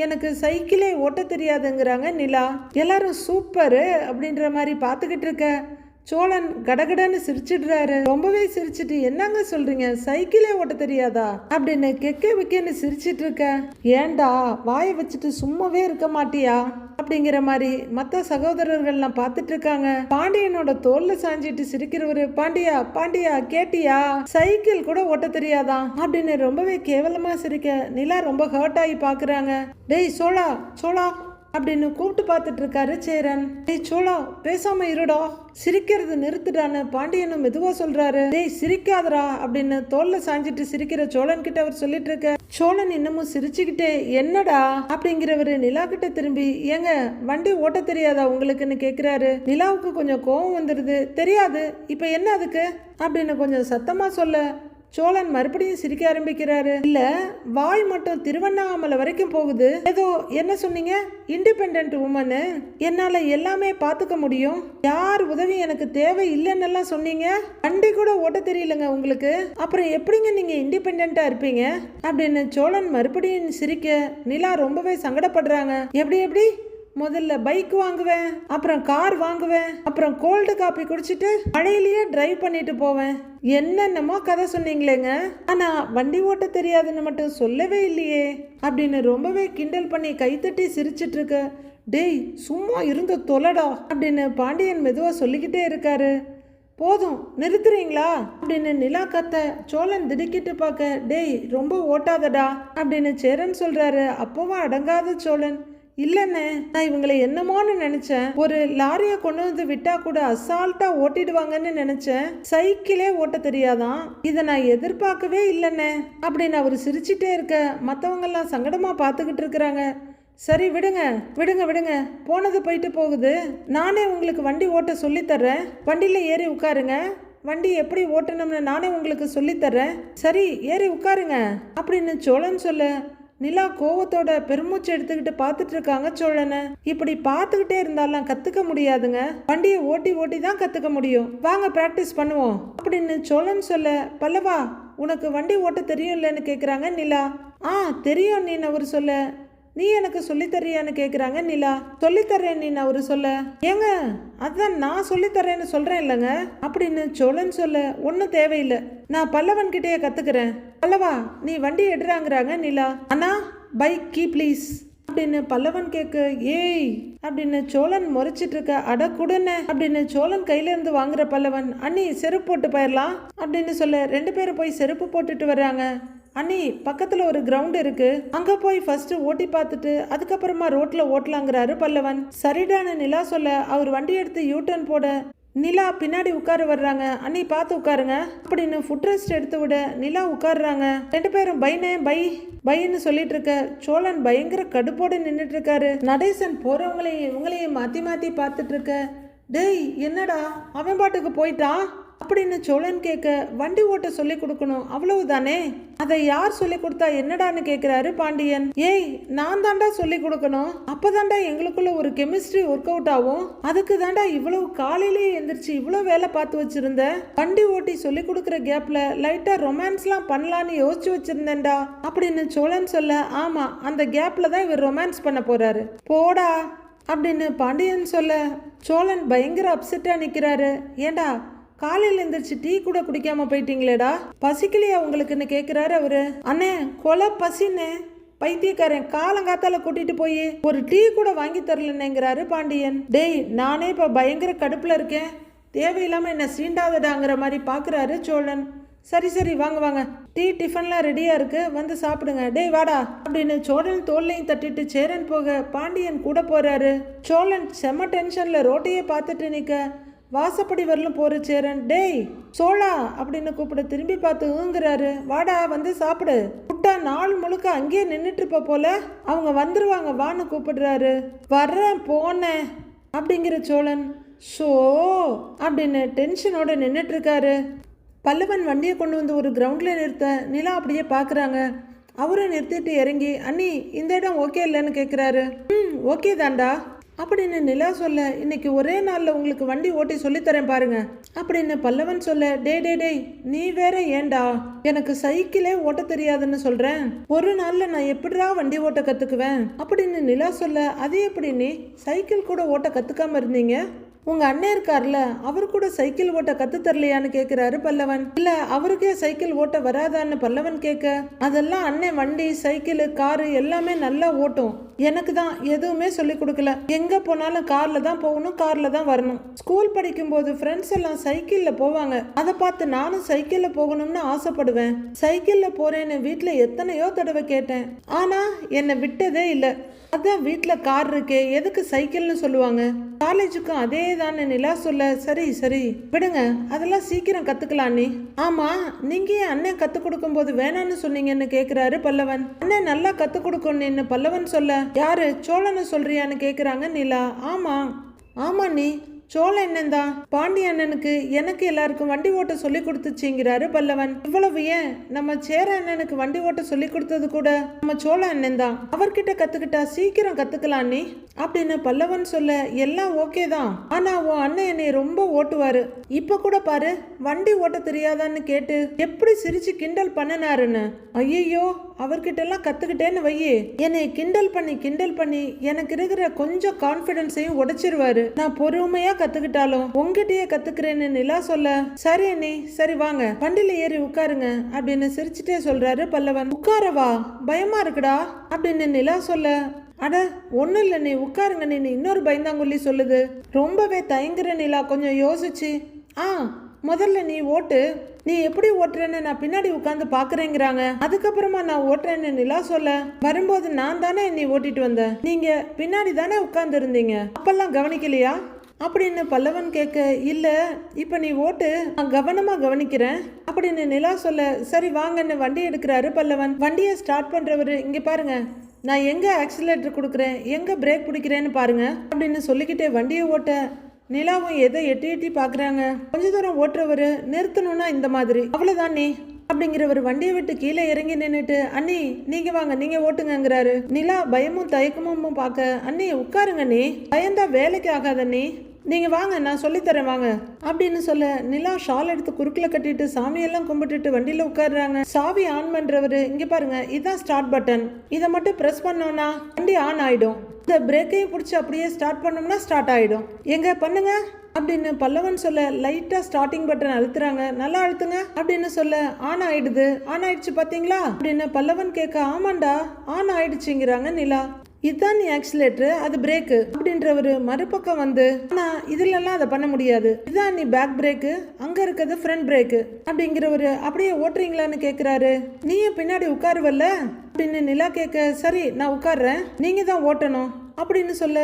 எனக்கு சைக்கிளே ஓட்ட தெரியாதுங்கிறாங்க நிலா. எல்லாரும் சூப்பரு அப்படின்ற மாதிரி பார்த்துக்கிட்டு இருக்க சோழன் கடகடன்னு சிரிச்சிடுறாரு. ரொம்பவே சிரிச்சிட்டு என்னங்க சொல்றீங்க, சைக்கிளே ஓட்ட தெரியாதா அப்படின்னு கெக்க விக்கன்னு சிரிச்சிட்டு இருக்க. ஏண்டா வாயை வச்சுட்டு சும்மாவே இருக்க மாட்டியா அப்படிங்கிற மாதிரி மற்ற சகோதரர்கள்லாம் பார்த்துட்டு இருக்காங்க. பாண்டியனோட தோல்ல சாஞ்சிட்டு சிரிக்கிறவரு பாண்டியா பாண்டியா கேட்டியா, சைக்கிள் கூட ஓட்ட தெரியாதான் அப்படின்னு ரொம்பவே கேவலமா சிரிக்க நிலா ரொம்ப ஹர்ட் ஆகி பாக்குறாங்க. டேய் சோழா சோழா அப்படின்னு கூப்பிட்டு பார்த்துட்டு இருக்காரு சேரன். டேய் சோழா பேசாம இருடா, சிரிக்கிறது நிறுத்துடான்னு பாண்டியனும் மெதுவா சொல்றாரு. டேய் சிரிக்காதரா அப்படின்னு தோல்ல சாஞ்சிட்டு சிரிக்கிற சோழன் கிட்ட அவர் சொல்லிட்டு இருக்க. சோழன் இன்னமும் சிரிச்சுக்கிட்டே என்னடா அப்படிங்கிறவரு நிலா கிட்ட திரும்பி ஏங்க வண்டி ஓட்ட தெரியாதா உங்களுக்குன்னு கேக்குறாரு. நிலாவுக்கு கொஞ்சம் கோபம் வந்துடுது. தெரியாது இப்ப என்ன அதுக்கு அப்படின்னு கொஞ்சம் சத்தமா சொல்ல சோழன் மறுபடியும் சிரிக்க ஆரம்பிக்கிறாரு. இல்ல வாய் மட்டும் திருவண்ணாமலை வரைக்கும் போகுது. ஏதோ என்ன சொன்னீங்க, இண்டிபெண்டன்ட் உமனு, என்னால எல்லாமே பாத்துக்க முடியும், யார் உதவி எனக்கு தேவை இல்லைன்னு சொன்னீங்க, வண்டி கூட ஓட்ட தெரியலங்க உங்களுக்கு, அப்புறம் எப்படிங்க நீங்க இண்டிபெண்டா இருப்பீங்க அப்படின்னு சோழன் மறுபடியும் சிரிக்க நிலா ரொம்பவே சங்கடப்படுறாங்க. எப்படி முதல்ல பைக் வாங்குவேன், அப்புறம் கார் வாங்குவேன், அப்புறம் கோல்டு காபி குடிச்சிட்டு மழையிலேயே டிரைவ் பண்ணிட்டு போவேன், என்னென்னமோ கதை சொன்னீங்களேங்க, ஆனா வண்டி ஓட்ட தெரியாதுன்னு மட்டும் சொல்லவே இல்லையே அப்படின்னு ரொம்பவே கிண்டல் பண்ணி கைத்தட்டி சிரிச்சிட்டு இருக்க. டேய் சும்மா இருந்த தொலைடா அப்படின்னு பாண்டியன் மெதுவா சொல்லிக்கிட்டே இருக்காரு. போதும் நிறுத்துறீங்களா அப்படின்னு நிலா கத்த சோழன் திடுக்கிட்டு பார்க்க டேய் ரொம்ப ஓட்டாதடா அப்படின்னு சேரன் சொல்றாரு. அப்பவும் அடங்காத சோழன் இல்லைண்ணே நான் இவங்களை என்னமோன்னு நினைச்சேன், ஒரு லாரியை கொண்டு வந்து விட்டா கூட அசால்ட்டா ஓட்டிடுவாங்கன்னு நினைச்சேன், சைக்கிளே ஓட்ட தெரியாதான், இதை நான் எதிர்பார்க்கவே இல்லைண்ணே அப்படின்னு அவர் சிரிச்சிட்டே இருக்க மற்றவங்க எல்லாம் சங்கடமா பார்த்துக்கிட்டு இருக்கிறாங்க. சரி விடுங்க விடுங்க விடுங்க, போனது போயிட்டு போகுது, நானே உங்களுக்கு வண்டி ஓட்ட சொல்லித்தர்றேன், வண்டியில் ஏறி உட்காருங்க, வண்டி எப்படி ஓட்டணும்னு நானே உங்களுக்கு சொல்லித்தர்றேன், சரி ஏறி உட்காருங்க அப்படின்னு சோழன் சொல்ல நிலா கோவத்தோட பெருமூச்சு எடுத்துக்கிட்டு பார்த்துட்டு இருக்காங்க சோழனை. இப்படி பார்த்துக்கிட்டே இருந்தாலும் கத்துக்க முடியாதுங்க, வண்டியை ஓட்டி ஓட்டி தான் கத்துக்க முடியும், வாங்க பிராக்டிஸ் பண்ணுவோம் அப்படின்னு சோழன் சொல்ல பல்லவா உனக்கு வண்டி ஓட்ட தெரியும் இல்லைன்னு கேட்குறாங்க நிலா. தெரியும் நீ அவர் சொல்ல. நீ எனக்கு சொல்லித்தரியான்னு கேட்குறாங்க நிலா. சொல்லித்தரேன் நீ அவரு சொல்ல. ஏங்க அதான் நான் சொல்லித்தரேன்னு சொல்கிறேன் இல்லைங்க அப்படின்னு சோழன் சொல்ல. ஒன்றும் தேவையில்லை, நான் பல்லவன் கிட்டேயே கற்றுக்கிறேன். பல்லவா நீ வண்டி எடுறாங்கிறாங்க நிலா. அண்ணா பைக் கீ ப்ளீஸ் அப்படின்னு பல்லவன் கேட்க. ஏய் அப்படின்னு சோழன் முறைச்சிட்டு இருக்க. அட குடுன்னு அப்படின்னு சோழன் கையில இருந்து வாங்குற பல்லவன் அண்ணி செருப்பு போட்டு போயிடலாம் அப்படின்னு சொல்ல 2 பேரும் போய் செருப்பு போட்டுட்டு வர்றாங்க. அண்ணி பக்கத்துல ஒரு கிரவுண்ட் இருக்கு, அங்க போய் ஃபர்ஸ்ட் ஓட்டி பார்த்துட்டு அதுக்கப்புறமா ரோட்ல ஓட்டலாங்கிறாரு பல்லவன். சரிடான நிலா சொல்ல அவர் வண்டி எடுத்து யூ-டர்ன் போட நிலா பின்னாடி உட்கார வர்றாங்க. அண்ணி பார்த்து உட்காருங்க அப்படின்னு ஃபுட் ரெஸ்ட் எடுத்து விட நிலா உட்காருறாங்க. 2 பேரும் பைனே பைன்னு சொல்லிட்டு இருக்க சோழன் பயங்கர கடுப்போடு நின்றுட்டு இருக்காரு. நடேசன் போறவங்களையும் இவங்களையும் மாத்தி மாத்தி பார்த்துட்டு இருக்க. டேய் என்னடா அவன் பாட்டுக்கு போயிட்டான் அப்படின்னு சோழன் கேட்க. வண்டி ஓட்ட சொல்லி கொடுக்கணும் அவ்வளவுதானே, அதை யார் சொல்லி கொடுத்தா என்னடான்னு கேட்கிறாரு பாண்டியன். ஏய் நான் தாண்டா சொல்லி கொடுக்கணும், அப்பதாண்டா எங்களுக்குள்ள ஒரு கெமிஸ்ட்ரி ஒர்க் அவுட் ஆகும், அதுக்கு தாண்டா இவ்வளவு காலையிலேயே எந்திரிச்சு இவ்வளவு வேலை பார்த்து வச்சிருந்த, வண்டி ஓட்டி சொல்லி கொடுக்குற கேப்ல லைட்டா ரொமான்ஸ்லாம் பண்ணலான்னு யோசிச்சு வச்சிருந்தேன்டா அப்படின்னு சோழன் சொல்ல. ஆமா அந்த கேப்ல தான் இவர் ரொமான்ஸ் பண்ண போறாரு போடா அப்படின்னு பாண்டியன் சொல்ல. சோழன் பயங்கர அப்செட்டா நிக்கிறாரு. ஏண்டா காலையில் எந்திரிச்சு டீ கூட குடிக்காம போயிட்டீங்களேடா, பசிக்கலையா உங்களுக்குன்னு கேட்குறாரு அவரு. அண்ணே கொலை பசின்னு பைத்தியக்காரன் காலங்காத்தால கூட்டிட்டு போய் ஒரு டீ கூட வாங்கி தரலன்னுங்கிறாரு பாண்டியன். டேய் நானே இப்ப பயங்கர கடுப்புல இருக்கேன், தேவையில்லாம என்ன சீண்டாதடாங்கிற மாதிரி பாக்குறாரு சோழன். சரி சரி வாங்க வாங்க, டீ டிஃபன்லாம் ரெடியா இருக்கு, வந்து சாப்பிடுங்க, டேய் வாடா அப்படின்னு சோழன் தோல்லையும் தட்டிட்டு சேரன் போக பாண்டியன் கூட போறாரு. சோழன் செம்ம டென்ஷன்ல ரோட்டையே பார்த்துட்டு நிக்க. வாசப்படி வரலும் போற சேரன், டேய் சோழா அப்படின்னு கூப்பிட திரும்பி பார்த்து ஊங்குறாரு. வாடா வந்து சாப்பிடு. புட்டா நாள் முழுக்க அங்கேயே நின்றுட்டு இருப்ப போல, அவங்க வந்துருவாங்க வான்னு கூப்பிடுறாரு. வர்றேன் போனேன் அப்படிங்கிற சோழன் ஷோ அப்படின்னு டென்ஷனோட நின்றுட்டு இருக்காரு. பல்லவன் வண்டியை கொண்டு வந்து ஒரு கிரவுண்டில் நிறுத்த நிலா அப்படியே பார்க்குறாங்க. அவரும் நிறுத்திட்டு இறங்கி, அண்ணி இந்த இடம் ஓகே இல்லைன்னு கேட்குறாரு. ஓகே தாண்டா அப்படின்னு நிலா சொல்ல, இன்னைக்கு ஒரே நாளில் உங்களுக்கு வண்டி ஓட்டி சொல்லித்தரேன் பாருங்க அப்படின்னு பல்லவன் சொல்ல, டேய் நீ வேற ஏண்டா, எனக்கு சைக்கிளே ஓட்ட தெரியாதுன்னு சொல்றேன், ஒரு நாளில் நான் எப்படிடா வண்டி ஓட்ட கற்றுக்குவேன் அப்படின்னு நிலா சொல்ல, அது எப்படி நீ சைக்கிள் கூட ஓட்ட கற்றுக்காம இருந்தீங்க, உங்க அண்ணன் இருக்கார்ல அவர் கூட சைக்கிள் ஓட்ட கத்து தரலையான்னு கேக்குறாரு பல்லவன். இல்ல அவருக்கே சைக்கிள் ஓட்ட வராதான்னு பல்லவன் கேட்க, அதெல்லாம் அண்ணன் வண்டி சைக்கிள் காரு எல்லாமே நல்லா ஓட்டும், எனக்கு தான் எதுவுமே சொல்லி கொடுக்கல, எங்க போனாலும் கார்ல தான் போகணும் கார்ல தான் வரணும், ஸ்கூல் படிக்கும் போது ஃப்ரெண்ட்ஸ் எல்லாம் சைக்கிள்ல போவாங்க, அதை பார்த்து நானும் சைக்கிள்ல போகணும்னு ஆசைப்படுவேன், சைக்கிள்ல போறேன்னு வீட்டுல எத்தனையோ தடவை கேட்டேன், ஆனா என்னை விட்டதே இல்லை, அதான் வீட்டுல கார் இருக்கே எதுக்கு சைக்கிள்னு சொல்லுவாங்க, காலேஜுக்கும் அதே தானே நிலா சொல்ல, சரி விடுங்க அதெல்லாம் சீக்கிரம் கத்துக்கலாம் நீ. ஆமா நீங்க ஏன் அண்ணன் கத்து கொடுக்கும் போது வேணான்னு சொன்னீங்கன்னு கேக்குறாரு பல்லவன். அண்ணன் நல்லா கத்து கொடுக்கணும்னு பல்லவன் சொல்ல, யாரு சோழன்னு சொல்றியான்னு கேக்குறாங்க நிலா. ஆமா நீ சோழ அண்ணன் தான், பாண்டி அண்ணனுக்கு எனக்கு எல்லாருக்கும் வண்டி ஓட்ட சொல்லி கொடுத்துச்சுங்கிறாரு பல்லவன். இவ்வளவு ஏன் நம்ம சேர அண்ணனுக்கு வண்டி ஓட்ட சொல்லி கொடுத்தது கூட நம்ம சோழ அண்ணன் தான், அவர்கிட்ட கத்துக்கிட்டா சீக்கிரம் கத்துக்கலாம் நீ அப்படின்னு பல்லவன் சொல்ல, எல்லாம் ஓகே தான், ஆனா உன் அண்ணன் என்னை ரொம்ப ஓட்டுவாரு, இப்ப கூட பாரு வண்டி ஓட்ட தெரியாதான்னு கேட்டு எப்படி சிரிச்சு கிண்டல் பண்ணனாருன்னு, ஐயோ அவர்கிட்ட எல்லாம் கத்துக்கிட்டேன்னு வையே என்னை கிண்டல் பண்ணி எனக்கு இருக்கிற கொஞ்சம் கான்பிடன்ஸையும் உடைச்சிருவாரு, நான் பொறுமையா கத்துக்கிட்டாலும் உங்ககிட்டயே கத்துக்கிறேன்னு நிலா சொல்ல, சரி அண்ணி சரி வாங்க வண்டியில ஏறி உட்காருங்க அப்படின்னு சிரிச்சுட்டே சொல்றாரு பல்லவன். உட்காரவா பயமா இருக்குடா அப்படின்னு நிலா சொல்ல, அட ஒன்றும் இல்லை நீ உட்காருங்க நீ இன்னொரு பயந்தாங்குள்ளி சொல்லுது. ரொம்பவே தயங்குற நிலா கொஞ்சம் யோசிச்சு, முதல்ல நீ ஓட்டு, நீ எப்படி ஓட்டுறேன்னு நான் பின்னாடி உட்காந்து பாக்குறேங்கிறாங்க, அதுக்கப்புறமா நான் ஓட்டுறேன்னு நிலா சொல்ல, வரும்போது நான் தானே நீ ஓட்டிட்டு வந்தேன், நீங்க பின்னாடி தானே உட்கார்ந்து இருந்தீங்க, அப்பெல்லாம் கவனிக்கலையா அப்படின்னு பல்லவன் கேட்க, இல்ல இப்ப நீ ஓட்டு நான் கவனமா கவனிக்கிறேன் அப்படின்னு நிலா சொல்ல, சரி வாங்கன்னு வண்டி எடுக்கிறாரு பல்லவன். வண்டியை ஸ்டார்ட் பண்றவரு, இங்க பாருங்க நான் எங்க ஆக்சிலேட்டர் கொடுக்குறேன் எங்க பிரேக் பிடிக்கிறேன்னு பாருங்க அப்படின்னு சொல்லிக்கிட்டே வண்டியை ஓட்ட, நிலாவும் எதை எட்டி பாக்குறாங்க. கொஞ்ச தூரம் ஓட்டுறவரு நிறுத்தணும்னா இந்த மாதிரி அவ்வளவுதான் நீ அப்படிங்கிறவர் வண்டியை விட்டு கீழே இறங்கி நின்றுட்டு, அண்ணி நீங்க வாங்க நீங்க ஓட்டுங்கிறாரு. நிலா பயமும் தயக்கமும் பார்க்க, அண்ணி உட்காருங்க நீ பயந்தா வேலைக்கு ஆகாத நீங்க வாங்க நான் சொல்லித்தரேன் வாங்க அப்படின்னு சொல்ல, நிலா ஷால் எடுத்து குறுக்கில் கட்டிட்டு சாமியெல்லாம் கும்பிட்டுட்டு வண்டியில உட்காடுறாங்க. சாவி ஆன் பண்றவரு, இங்க பாருங்க இதான் ஸ்டார்ட் பட்டன், இதை மட்டும் பிரஸ் பண்ணோம்னா வண்டி ஆன் ஆயிடும், இந்த பிரேக்கையும் பிடிச்சி அப்படியே ஸ்டார்ட் பண்ணோம்னா ஸ்டார்ட் ஆயிடும், எங்க பண்ணுங்க அப்படின்னு பல்லவன் சொல்ல, லைட்டா ஸ்டார்டிங் பட்டன் அழுத்துறாங்க, நல்லா அழுத்துங்க அப்படின்னு சொல்ல, ஆன் ஆயிடுது, ஆன் ஆயிடுச்சு பாத்தீங்களா அப்படின்னு பல்லவன் கேட்க, ஆமாண்டா ஆன் ஆயிடுச்சுங்கிறாங்க நிலா. இதுதான் நீ ஆக்சிலேட்டர் அது பிரேக்கு அப்படின்றவரு மறுபக்கம் வந்து, ஆனா இதுல எல்லாம் அதை பண்ண முடியாது, இதுதான் நீ பேக் பிரேக்கு அங்க இருக்கிறது ஃப்ரண்ட் பிரேக்கு அப்படிங்கிறவரு, அப்படியே ஓட்டுறீங்களான்னு கேக்குறாரு. நீயும் பின்னாடி உட்காருவல்ல அப்படின்னு நிலா கேட்க, சரி நான் உட்கார்றேன் நீங்க தான் ஓட்டணும் அப்படின்னு சொல்ல,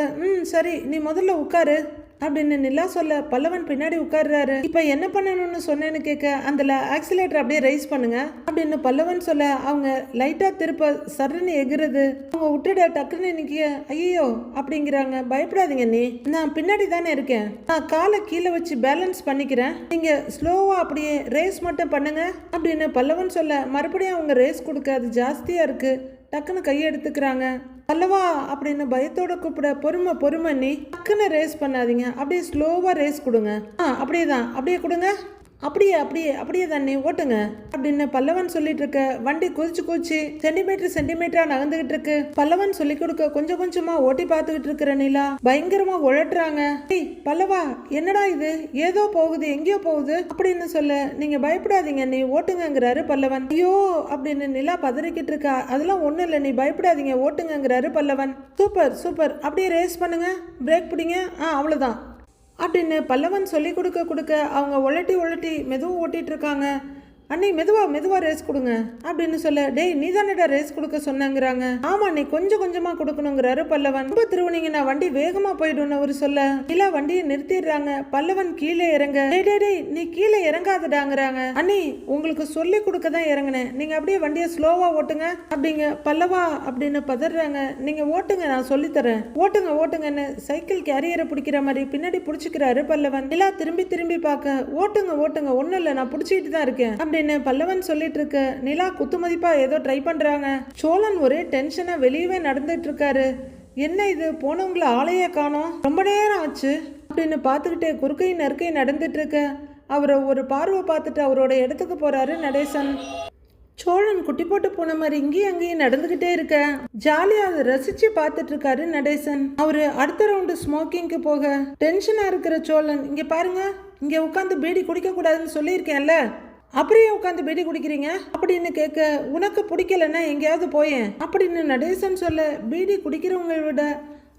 சரி நீ முதல்ல உட்காரு அப்படின்னு நிலா சொல்ல, பல்லவன் பின்னாடி உட்கார்றாரு. இப்ப என்ன பண்ணணும்னு சொன்னேன்னு கேட்க, அந்த ஆக்சிலேட்டர் அப்படியே ரைஸ் பண்ணுங்க அப்படின்னு பல்லவன் சொல்ல, அவங்க லைட்டா திருப்ப சர்ன்னு எகுறது, அவங்க விட்டுட டக்குன்னு நிக்க, ஐயோ அப்படிங்கிறாங்க. பயப்படாதீங்க நீ நான் பின்னாடி தானே இருக்கேன், நான் காலை கீழே வச்சு பேலன்ஸ் பண்ணிக்கிறேன், நீங்க ஸ்லோவா அப்படியே ரேஸ் மட்டும் பண்ணுங்க அப்படின்னு பல்லவன் சொல்ல, மறுபடியும் அவங்க ரேஸ் கொடுக்க அது ஜாஸ்தியா இருக்கு, டக்குன்னு கையை எடுத்துக்கிறாங்க. பல்லவா அப்படின்னு பயத்தோட கூப்பிட, பொறுமை நீ டக்குன்னு ரேஸ் பண்ணாதீங்க, அப்படியே ஸ்லோவா ரேஸ் கொடுங்க, அப்படியே தான் அப்படியே கொடுங்க, அப்படியே தண்ணி ஓட்டுங்க அப்படின்னு பல்லவன் சொல்லிட்டு இருக்க, வண்டி குதிச்சு சென்டிமீட்டரா நகர்ந்துகிட்டு இருக்கு. பல்லவன் சொல்லி கொடுக்க கொஞ்சம் கொஞ்சமா ஓட்டி பார்த்துக்கிட்டு இருக்கிற நிலா பயங்கரமா உழட்டுறாங்க. பல்லவா என்னடா இது ஏதோ போகுது எங்கேயோ போகுது அப்படின்னு சொல்ல, நீங்க பயப்படாதீங்க நீ ஓட்டுங்கிறாரு பல்லவன். ஐயோ அப்படின்னு நிலா பதறிக்கிட்டு இருக்கா, அதெல்லாம் ஒண்ணும் இல்லை நீ பயப்படாதீங்க ஓட்டுங்கிறாரு பல்லவன். சூப்பர் அப்படியே ரேஸ் பண்ணுங்க, பிரேக் பிடிங்க, அவ்வளவுதான் அப்படின்னு பல்லவன் சொல்லி கொடுக்க அவங்க உலட்டி மெதுவும் ஓட்டிட்டு இருக்காங்க. அண்ணி மெதுவா ரேஸ் கொடுங்க அப்படின்னு சொல்ல, டேய் நீ தானடா ரேஸ் கொடுக்க சொன்னாங்கிறாங்க. ஆமா நீ கொஞ்சம் கொஞ்சமா கொடுக்கணுங்கிறாரு பல்லவன். ரொம்ப திருவுனீங்கன்னா வண்டி வேகமா போயிடும்னு அவரு சொல்ல, இல்ல வண்டியை நிறுத்திடுறாங்க. பல்லவன் கீழே இறங்க, டேய் நீ கீழே இறங்காதடாங்கிறாங்க. அண்ணி உங்களுக்கு சொல்லி கொடுக்க தான் இறங்கினேன், நீங்க அப்படியே வண்டியை ஸ்லோவா ஓட்டுங்க அப்படிங்க. பல்லவா அப்படின்னு பதறாங்க. நீங்க ஓட்டுங்க, நான் சொல்லித்தரேன், ஓட்டுங்கன்னு சைக்கிள் கேரியரை பிடிக்கிற மாதிரி பின்னாடி பிடிச்சிக்கிறாரு பல்லவன். நிலா திரும்பி பார்க்க, ஓட்டுங்க ஒன்னும் இல்ல, நான் பிடிச்சிட்டு தான் இருக்கேன் அப்படின்னு பல்லவன் சொல்லிட்டு இருக்க, நிலா குத்துமதிப்பா ஏதோ ட்ரை பண்றாங்க. சோழன் ஒரே டென்ஷனா வெளியவே நடந்துட்டு இருக்காரு. என்ன இது, போனவங்கள ஆளையே காணோம், ரொம்ப நேரம் ஆச்சு அப்படின்னு பார்த்துக்கிட்டே குறுக்கை நறுக்கை நடந்துட்டு இருக்க. அவரை ஒரு பார்வை பார்த்துட்டு அவரோட இடத்துக்கு போறாரு நடேசன். சோழன் குட்டி போட்டு போன மாதிரி இங்கேயும் அங்கேயும் நடந்துகிட்டே இருக்க ஜாலியா அதை ரசிச்சு பார்த்துட்டு இருக்காரு நடேசன். அவரு அடுத்த ரவுண்டு ஸ்மோக்கிங்க்கு போக டென்ஷனா இருக்கிற சோழன், இங்க பாருங்க, இங்க உட்காந்து பீடி குடிக்க கூடாதுன்னு சொல்லியிருக்கேன்ல, அப்படியே உட்காந்து பீடி குடிக்கிறீங்க அப்படின்னு கேட்க, உனக்கு பிடிக்கலன்னா எங்கேயாவது போயேன் அப்படின்னு நடேசன் சொல்ல, பீடி குடிக்கிறவங்களை விட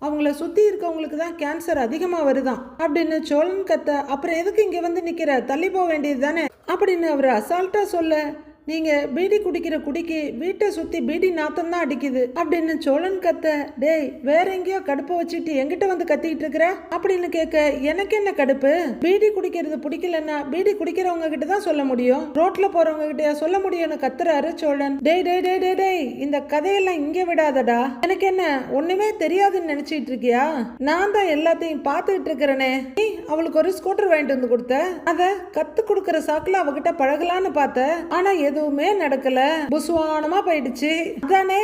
அவங்கள சுத்தி இருக்கவங்களுக்கு தான் கேன்சர் அதிகமா வருதான் அப்படின்னு சோழன் கத்த, அப்புறம் எதுக்கு இங்க வந்து நிக்கிற, தள்ளி போக வேண்டியது தானே அப்படின்னு அவர் அசால்ட்டா சொல்ல, நீங்க பீடி குடிக்கிற குடிக்கு வீட்டை சுத்தி பீடி நாத்தம் தான் அடிக்குது அப்படின்னு சோழன் கத்த, டேய் வேற எங்கேயோ கடுப்பை வச்சுட்டு எங்கிட்ட வந்து கத்திக்கிட்டு இருக்கிற அப்படின்னு கேட்க, எனக்கு என்ன கடுப்பு, பீடி குடிக்கிறது பிடிக்கலன்னா பீடி குடிக்கிறவங்க கிட்ட தான் சொல்ல முடியும், ரோட்ல போறவங்க கிட்டயா சொல்ல முடியும்னு கத்துறாரு சோழன். டேய் இந்த கதையெல்லாம் இங்க விடாதடா, எனக்கு என்ன ஒண்ணுமே தெரியாதுன்னு நினைச்சிட்டு இருக்கியா, நான் தான் எல்லாத்தையும் பார்த்துட்டு இருக்கிறேனே, நீ அவளுக்கு ஒரு ஸ்கூட்டர் வாங்கிட்டு வந்து கொடுத்த, அத கத்து கொடுக்கற சாக்குல அவகிட்ட பழகலான்னு பார்த்த, ஆனா எதுவுமே நடக்கல, புசுவானமா போயிடுச்சு அதானே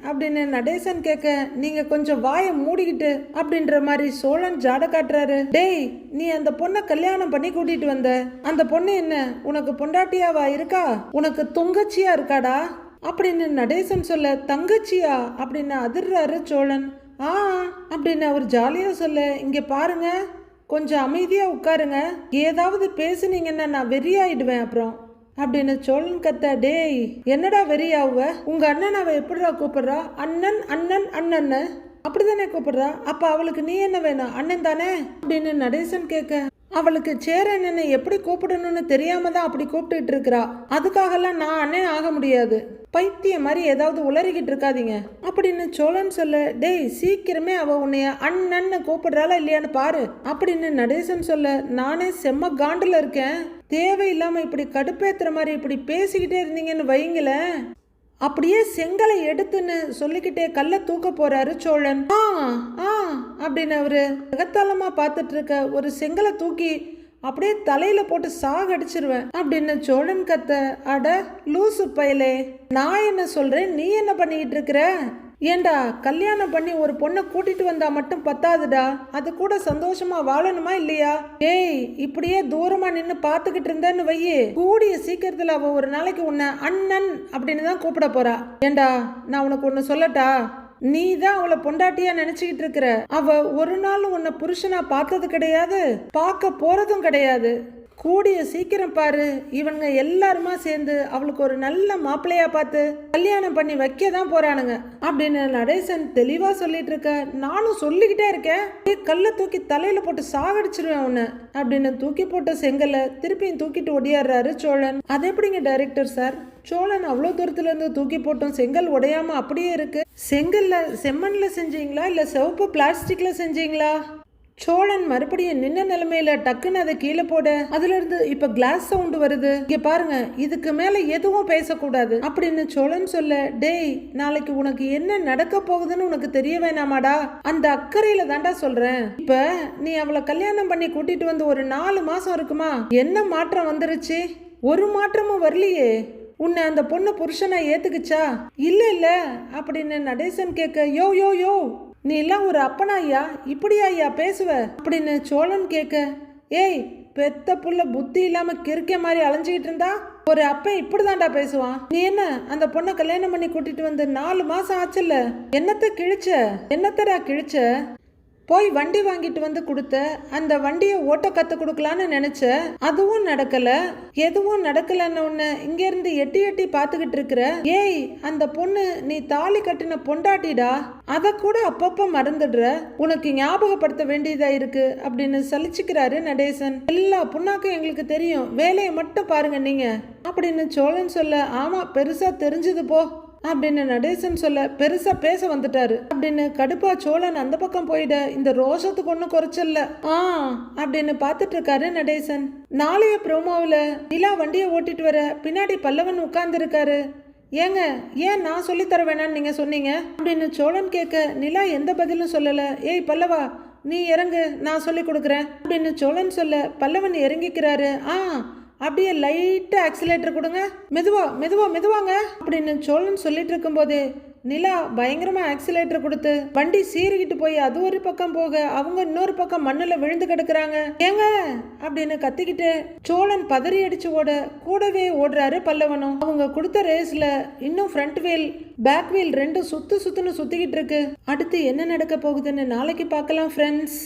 அப்படின்னு நடேசன் கேட்க, நீங்க கொஞ்சம் வாயை மூடிக்கிட்டு அப்படின்ற மாதிரி சோழன் ஜாட காட்டுறாரு. டேய் நீ அந்த பொண்ணை கல்யாணம் பண்ணி கூட்டிட்டு வந்த, அந்த பொண்ணு என்ன உனக்கு பொண்டாட்டியாவா இருக்கா, உனக்கு தொங்கச்சியா இருக்காடா அப்படின்னு நடேசன் சொல்ல, தங்கச்சியா அப்படின்னு அதிர்றாரு சோழன். அப்படின்னு அவர் ஜாலியா சொல்ல, இங்க பாருங்க கொஞ்சம் அமைதியா உட்காருங்க, ஏதாவது பேசுனீங்கன்னா நான் வெறியாயிடுவேன் அப்புறம் அப்படின்னு சோழன் கத்த, டேய் என்னடா வெறியாவ, உங்க அண்ணன் அவ எப்படிடா கூப்பிடுறா, அண்ணன் அப்படிதானே கூப்பிடுறா, அப்ப அவளுக்கு நீ என்ன வேணும், அண்ணன் தானே அப்படின்னு நடேசன் கேட்க, அவளுக்கு சேர என்னன்னு எப்படி கூப்பிடணும்னு தெரியாம தான் அப்படி கூப்பிட்டு இருக்கிறா, அதுக்காகலாம் நான் அண்ணன் ஆக முடியாது, பைத்திய மாதிரி ஏதாவது உளறிக்கிட்டு இருக்காதீங்க அப்படின்னு சோழன் சொல்ல, டேய் சீக்கிரமே அவ உன்னைய அண்ணன்னு கூப்பிடுறாளா இல்லையான்னு பாரு அப்படின்னு நடேசன் சொல்ல, நானே செம்ம காண்டுல இருக்கேன், தேவையில்லாம இப்படி கடுப்பேத்துற மாதிரி இப்படி பேசிக்கிட்டே இருந்தீங்கன்னு வைங்களேன், அப்படியே செங்கலை எடுத்துன்னு சொல்லிக்கிட்டே கல்ல தூக்க போறாரு சோழன். அப்படின்னு அவரு அகத்தாளமா பார்த்துட்டு இருக்க ஒரு செங்கலை தூக்கி அப்படியே தலையில போட்டு சாகடிச்சிருவேன் அப்படின்னு சோழன் கத்த, அட லூசு பயலே, நான் என்ன சொல்றேன் நீ என்ன பண்ணிக்கிட்டு இருக்கிற, ஏண்டா கல்யாணம் பண்ணி ஒரு பொண்ணை கூட்டிட்டு வந்தா மட்டும் பத்தாதுடா, அது கூட சந்தோஷமா வாழணுமா இல்லையா, ஏய் இப்படியே தூரமா நின்னு பாத்துக்கிட்டு இருந்தேன்னு வையே, கூடிய சீக்கிரத்துல அவ ஒரு நாளைக்கு உன்னை அண்ணன் அப்படின்னு தான் கூப்பிட போறா. ஏண்டா நான் உனக்கு ஒண்ணு சொல்லட்டா, நீ தான் அவளை பொண்டாட்டியா நினைச்சுக்கிட்டு இருக்கிற, அவ ஒரு நாள் உன்னை புருஷனா பார்த்தது கிடையாது, பார்க்க போறதும் கிடையாது, கூடிய சீக்கிரம் பாரு இவனுங்க எல்லாருமா சேர்ந்து அவளுக்கு ஒரு நல்ல மாப்பிள்ளையா பார்த்து கல்யாணம் பண்ணி வைக்க தான் போறானுங்க அப்படின்னு நடேசன் தெளிவா சொல்லிட்டு இருக்க, நானும் சொல்லிக்கிட்டே இருக்கேன், கல்ல தூக்கி தலையில போட்டு சாகடிச்சிருவேன் உன்னை அப்படின்னு தூக்கி போட்ட செங்கலை திருப்பியும் தூக்கிட்டு ஒடியாடுறாரு சோழன். அது எப்படிங்க டைரக்டர் சார், சோழன் அவ்வளோ தூரத்துல இருந்து தூக்கி போட்டோம் செங்கல் உடையாம அப்படியே இருக்கு, செங்கல்ல செம்மண்ல செஞ்சீங்களா இல்ல சிவப்பு பிளாஸ்டிக்ல செஞ்சீங்களா, சோழன் மறுபடியும் நின்ன நிலைமையில டக்குன்னு அதை கீழே போட அதுல இருந்து இப்ப கிளாஸ் சவுண்ட் வருது, இங்க பாருங்க இதுக்கு மேல எதுவும் பேசக்கூடாது அப்படின்னு சோழன் சொல்ல, டேய் நாளைக்கு உனக்கு என்ன நடக்க போகுதுன்னு உனக்கு தெரிய வேணாமாடா, அந்த அக்கறையில தாண்டா சொல்றேன், இப்ப நீ அவளை கல்யாணம் பண்ணி கூட்டிட்டு வந்து ஒரு 4 மாசம் இருக்குமா, என்ன மாற்றம் வந்துருச்சு, ஒரு மாற்றமும் வரலையே, உன்னை அந்த பொண்ணு புருஷனை ஏத்துக்குச்சா, இல்ல அப்படின்னு நடேசன் கேட்க, யோ நீ எல்லாம் ஒரு அப்பனா ஐயா, இப்படியா ஐயா பேசுவ அப்படின்னு சோழன் கேட்க, ஏய் பெத்த புள்ள புத்தி இல்லாம கிறுக்க மாதிரி அலைஞ்சிக்கிட்டு இருந்தா ஒரு அப்பன் இப்படிதான்டா பேசுவான், நீ என்ன அந்த பொண்ணை கல்யாணம் பண்ணி கூட்டிட்டு வந்து 4 மாசம் ஆச்சுல்ல, என்னத்தடா கிழிச்ச போய் வண்டி வாங்கிட்டு வந்து கொடுத்த, அந்த வண்டியை ஓட்ட கத்து கொடுக்கலான்னு நினைச்ச, அதுவும் நடக்கல. எதுவும் நடக்கலன்னு ஒண்ணு இங்க இருந்து எட்டி எட்டி பாத்துக்கிட்டு இருக்கிற. ஏய், அந்த பொண்ணு நீ தாலி கட்டின பொண்டாட்டிடா, அத கூட அப்பப்ப மறந்துடுற, உனக்கு ஞாபகப்படுத்த வேண்டியதா இருக்கு அப்படின்னு சலிச்சுக்கிறாரு நடேசன். எல்லா புண்ணாக்கும் எங்களுக்கு தெரியும், வேலையை மட்டும் பாருங்க நீங்க அப்படின்னு சோழன் சொல்ல, ஆமா பெருசா தெரிஞ்சது போ அப்படின்னு நடேசன் சொல்ல, பெருசா பேச வந்துட்டாரு அப்படின்னு கடுப்பா சோழன் அந்த பக்கம் போயிட, இந்த ரோஷத்துக்கு ஒன்னும் குறைச்சல்ல அப்படின்னு பாத்துட்டு இருக்காரு நடேசன். நாளைய ப்ரோமோவில் நிலா வண்டியை ஓட்டிட்டு வர பின்னாடி பல்லவன் உட்கார்ந்து இருக்காரு. ஏங்க, ஏன் நான் சொல்லித்தர வேணான்னு நீங்க சொன்னீங்க அப்படின்னு சோழன் கேட்க, நிலா எந்த பதிலும் சொல்லல. ஏய் பல்லவா, நீ இறங்கு, நான் சொல்லி கொடுக்குறேன் அப்படின்னு சோழன் சொல்ல, பல்லவன் இறங்கிக்கிறாரு. அப்படியே லைட்டா ஆக்சிலேட்டர் கொடுங்க, மெதுவா மெதுவா மெதுவாங்க அப்படின்னு சோழன் சொல்லிட்டு இருக்கும் போதே நிலா பயங்கரமா ஆக்சிலேட்டர் கொடுத்து வண்டி சீறிக்கிட்டு போய் அது ஒரு பக்கம் போக, அவங்க இன்னொரு பக்கம் மண்ணுல விழுந்து கிடக்குறாங்க. ஏங்க அப்படின்னு கத்திக்கிட்டு சோழன் பதறி அடிச்சு ஓட, கூடவே ஓடுறாரு பல்லவனும். அவங்க கொடுத்த ரேஸ்ல இன்னும் ஃப்ரண்ட் வீல் பேக் வீல் ரெண்டும் சுத்துன்னு சுத்திக்கிட்டு இருக்கு. அடுத்து என்ன நடக்க போகுதுன்னு நாளைக்கு பார்க்கலாம் ஃப்ரெண்ட்ஸ்.